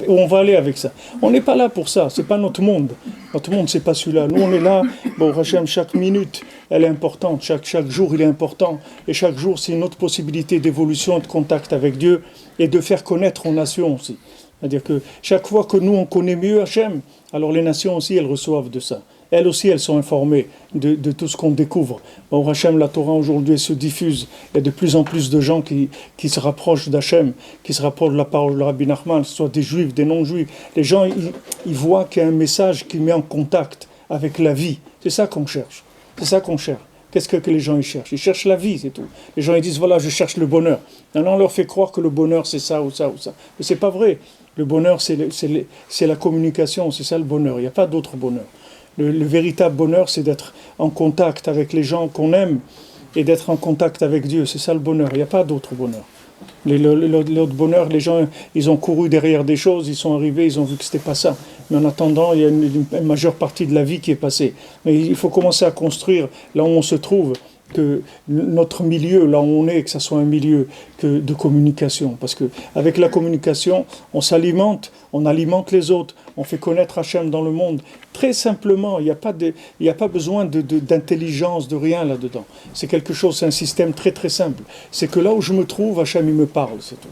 [SPEAKER 2] Où on va aller avec ça? On n'est pas là pour ça, c'est pas notre monde. Notre monde, c'est pas celui-là. Nous, on est là, bon, Hachem, chaque minute, elle est importante, chaque jour, il est important. Et chaque jour, c'est une autre possibilité d'évolution, de contact avec Dieu et de faire connaître aux nations aussi. C'est-à-dire que chaque fois que nous, on connaît mieux Hachem, alors les nations aussi, elles reçoivent de ça. Elles aussi, elles sont informées de tout ce qu'on découvre. Bon, Hachem, la Torah aujourd'hui se diffuse. Il y a de plus en plus de gens qui se rapprochent d'Hachem, qui se rapprochent de la parole de Rabbi Nachman, que ce soit des juifs, des non-juifs. Les gens, ils voient qu'il y a un message qui met en contact avec la vie. C'est ça qu'on cherche. C'est ça qu'on cherche. Qu'est-ce que les gens ils cherchent? Ils cherchent la vie, c'est tout. Les gens ils disent, voilà, je cherche le bonheur. Maintenant, on leur fait croire que le bonheur, c'est ça ou ça ou ça. Mais c'est pas vrai. Le bonheur, c'est la communication, c'est ça le bonheur. Il n'y a pas d'autre bonheur. Le véritable bonheur, c'est d'être en contact avec les gens qu'on aime et d'être en contact avec Dieu. C'est ça le bonheur. Il n'y a pas d'autre bonheur. L'autre bonheur, les gens, ils ont couru derrière des choses, ils sont arrivés, ils ont vu que c'était pas ça. Mais en attendant, il y a une majeure partie de la vie qui est passée. Mais il faut commencer à construire là où on se trouve, que notre milieu, là où on est, que ça soit un milieu de communication. Parce que avec la communication, on s'alimente, on alimente les autres, on fait connaître Hachem dans le monde. Très simplement, il n'y a pas besoin d'intelligence, de rien là-dedans. C'est quelque chose, c'est un système très très simple. C'est que là où je me trouve, Hachem il me parle, c'est tout.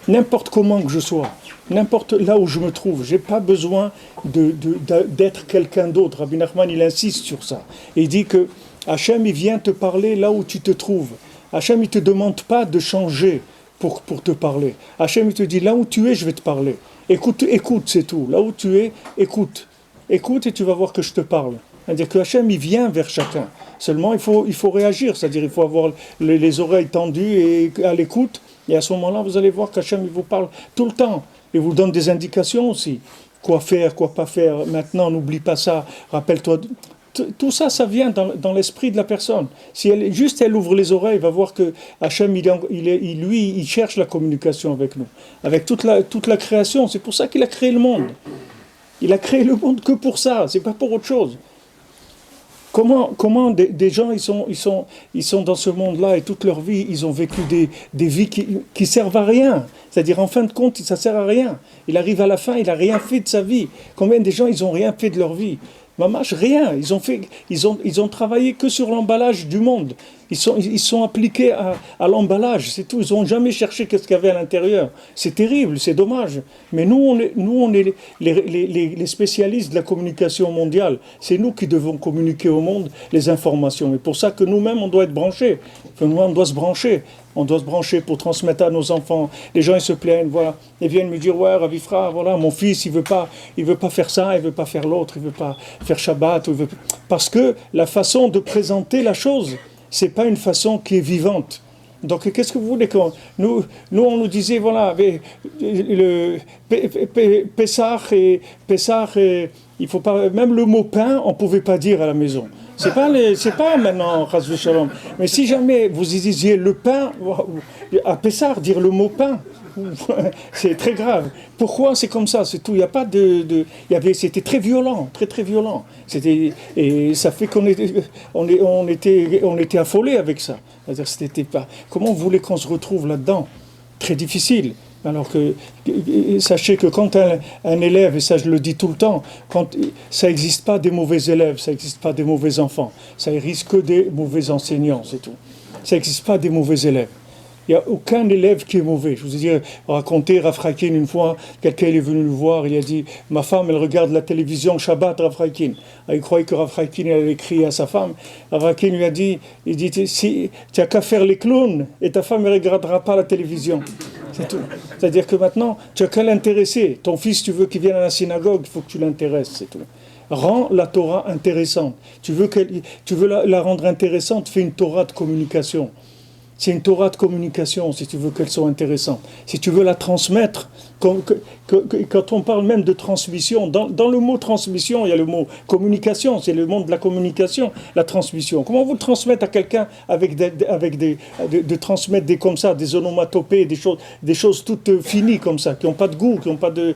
[SPEAKER 2] N'importe comment que je sois, n'importe là où je me trouve, j'ai pas besoin d'être quelqu'un d'autre. Rabbi Nachman, il insiste sur ça. Et il dit que Hachem, il vient te parler là où tu te trouves. Hachem, il ne te demande pas de changer pour te parler. Hachem, il te dit, là où tu es, je vais te parler. Écoute, c'est tout. Là où tu es, écoute. Écoute et tu vas voir que je te parle. C'est-à-dire que Hachem, il vient vers chacun. Seulement, il faut réagir. C'est-à-dire il faut avoir les oreilles tendues et à l'écoute. Et à ce moment-là, vous allez voir qu'Hachem, il vous parle tout le temps. Il vous donne des indications aussi. Quoi faire, quoi pas faire. Maintenant, n'oublie pas ça. Rappelle-toi... Tout ça, ça vient dans l'esprit de la personne. Si elle ouvre les oreilles, elle va voir que Hachem, il cherche la communication avec nous, avec toute la création. C'est pour ça qu'il a créé le monde. Il a créé le monde que pour ça, c'est pas pour autre chose. Comment des gens ils sont dans ce monde-là et toute leur vie, ils ont vécu des vies qui servent à rien. C'est-à-dire en fin de compte, ça sert à rien. Il arrive à la fin, il n'a rien fait de sa vie. Combien de gens ils ont rien fait de leur vie? Mamache, rien. Ils ont travaillé que sur l'emballage du monde. Ils sont appliqués à l'emballage, c'est tout. Ils n'ont jamais cherché qu'est-ce qu'il y avait à l'intérieur. C'est terrible, c'est dommage. Mais nous, on est les spécialistes de la communication mondiale. C'est nous qui devons communiquer au monde les informations. Et pour ça que nous-mêmes, on doit être branchés. On doit se brancher. On doit se brancher pour transmettre à nos enfants. Les gens, ils se plaignent, voilà. Ils viennent me dire, ouais, Ravifra, voilà, mon fils, il veut pas faire ça, il veut pas faire l'autre, il veut pas faire Shabbat. Parce que la façon de présenter la chose, c'est pas une façon qui est vivante. Donc, qu'est-ce que vous voulez qu'on... Nous, on nous disait, voilà, le Pessah et il faut pas... Même le mot pain, on pouvait pas dire à la maison. C'est pas maintenant, Chas v'Shalom. Mais si jamais vous disiez le pain, à Pessah, dire le mot pain, c'est très grave. Pourquoi c'est comme ça? C'est tout. Il n'y a pas c'était très violent, très très violent. Et ça fait qu'on était affolés avec ça. C'est-à-dire, c'était pas. Comment vous voulez qu'on se retrouve là-dedans? Très difficile. Alors que sachez que quand un élève, et ça je le dis tout le temps, ça n'existe pas des mauvais élèves, ça n'existe pas des mauvais enfants, ça risque que des mauvais enseignants, c'est tout. Ça n'existe pas des mauvais élèves. Il n'y a aucun élève qui est mauvais. Je vous ai raconté, Rav Chaikin, une fois, quelqu'un est venu le voir, il a dit, ma femme, elle regarde la télévision Shabbat, Rav Chaikin. Il croyait que Rav Chaikin allait crier à sa femme. Rav Chaikin lui a dit, si tu n'as qu'à faire les clowns, et ta femme ne regardera pas la télévision. C'est tout. C'est-à-dire que maintenant, tu n'as qu'à l'intéresser. Ton fils, tu veux qu'il vienne à la synagogue, il faut que tu l'intéresses, c'est tout. Rends la Torah intéressante. Tu veux la rendre intéressante, fais une Torah de communication. C'est une Torah de communication, si tu veux qu'elle soit intéressante. Si tu veux la transmettre, quand on parle même de transmission, dans le mot transmission, il y a le mot communication, c'est le monde de la communication, la transmission. Comment vous le transmettre à quelqu'un de transmettre comme ça, des onomatopées, des choses toutes finies comme ça, qui n'ont pas de goût, qui n'ont pas de...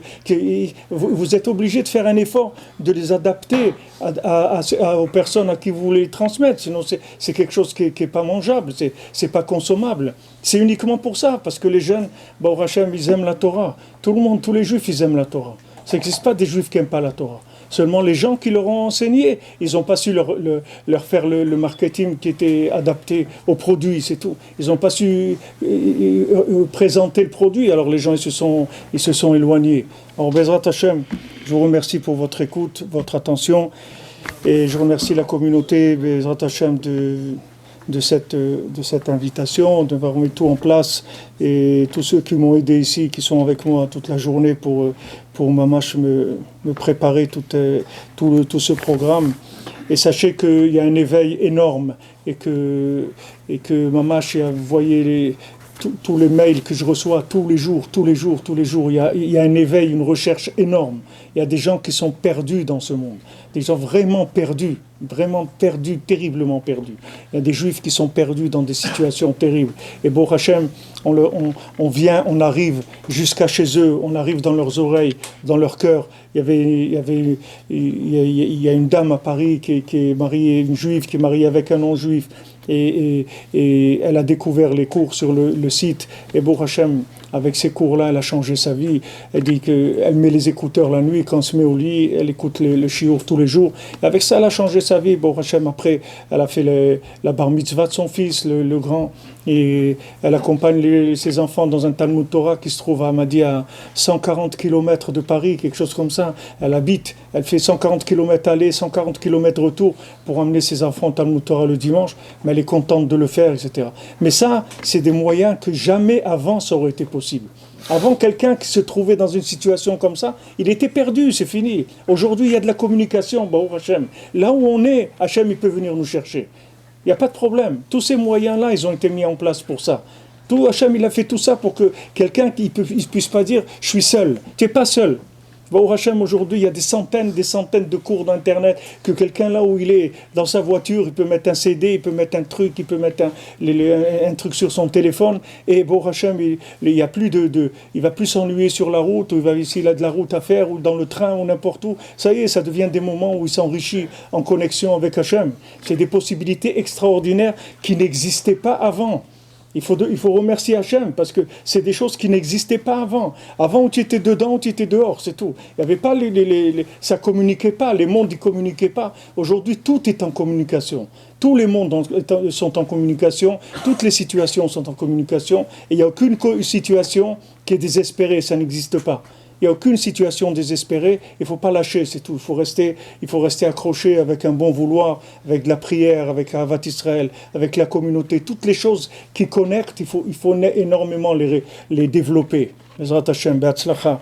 [SPEAKER 2] vous êtes obligé de faire un effort de les adapter aux personnes à qui vous voulez les transmettre, sinon c'est quelque chose qui n'est pas mangeable, c'est pas consommable. C'est uniquement pour ça, parce que les jeunes, au Hachem, ils aiment la Torah. Tout le monde, tous les juifs, ils aiment la Torah. Ça n'existe pas des juifs qui n'aiment pas la Torah. Seulement les gens qui leur ont enseigné, ils n'ont pas su leur faire le marketing qui était adapté au produit, c'est tout. Ils n'ont pas su présenter le produit, alors les gens ils se sont éloignés. Alors Bezrat Hashem, je vous remercie pour votre écoute, votre attention, et je remercie la communauté Bezrat Hashem de cette invitation, d'avoir mis tout en place, et tous ceux qui m'ont aidé ici, qui sont avec moi toute la journée pour mamash me préparer tout ce programme. Et sachez qu'il y a un éveil énorme, et que mamash, vous voyez tous les mails que je reçois tous les jours, il y a un éveil, une recherche énorme. Il y a des gens qui sont perdus dans ce monde, des gens vraiment perdus, terriblement perdus. Il y a des juifs qui sont perdus dans des situations terribles. Et Baruch Hashem, on arrive jusqu'à chez eux, on arrive dans leurs oreilles, dans leur cœur. Il y a une dame à Paris qui est mariée, une juive qui est mariée avec un non-juif. Et elle a découvert les cours sur le site, et Baruch Hashem, avec ces cours-là, elle a changé sa vie. Elle dit qu'elle met les écouteurs la nuit, quand elle se met au lit, elle écoute le shiur tous les jours. Et avec ça, elle a changé sa vie. Baruch Hashem, après, elle a fait la bar mitzvah de son fils, le grand, et elle accompagne ses enfants dans un Talmud Torah qui se trouve à Hamadi, à 140 km de Paris, quelque chose comme ça. Elle fait 140 km aller, 140 km retour pour emmener ses enfants au Talmud Torah le dimanche, mais elle est contente de le faire, etc. Mais ça, c'est des moyens que jamais avant ça aurait été possible. Avant, quelqu'un qui se trouvait dans une situation comme ça, il était perdu, c'est fini. Aujourd'hui, il y a de la communication, Baruch Hashem. Là où on est, Hashem, il peut venir nous chercher. Il n'y a pas de problème. Tous ces moyens-là, ils ont été mis en place pour ça. Hashem, il a fait tout ça pour que quelqu'un ne puisse pas dire « je suis seul ». Tu n'es pas seul. Baruch Hashem, aujourd'hui, il y a des centaines de cours d'Internet, que quelqu'un là où il est, dans sa voiture, il peut mettre un CD, il peut mettre un truc, il peut mettre un truc sur son téléphone, et Baruch Hashem, il va plus s'ennuyer sur la route, ou s'il a de la route à faire, ou dans le train, ou n'importe où. Ça y est, ça devient des moments où il s'enrichit en connexion avec Hashem. C'est des possibilités extraordinaires qui n'existaient pas avant. Il faut remercier Hachem, parce que c'est des choses qui n'existaient pas avant. Avant, où tu étais dedans, où tu étais dehors, c'est tout. Il n'y avait pas ça communiquait pas, les mondes ne communiquaient pas. Aujourd'hui, tout est en communication. Tous les mondes sont en communication, toutes les situations sont en communication, et il n'y a aucune situation qui est désespérée, ça n'existe pas. Il n'y a aucune situation désespérée, il ne faut pas lâcher, c'est tout. Il faut rester accroché avec un bon vouloir, avec de la prière, avec Ahavat Israël, avec la communauté. Toutes les choses qui connectent, il faut énormément les développer. Bezrat Hashem, Be'atzlacha.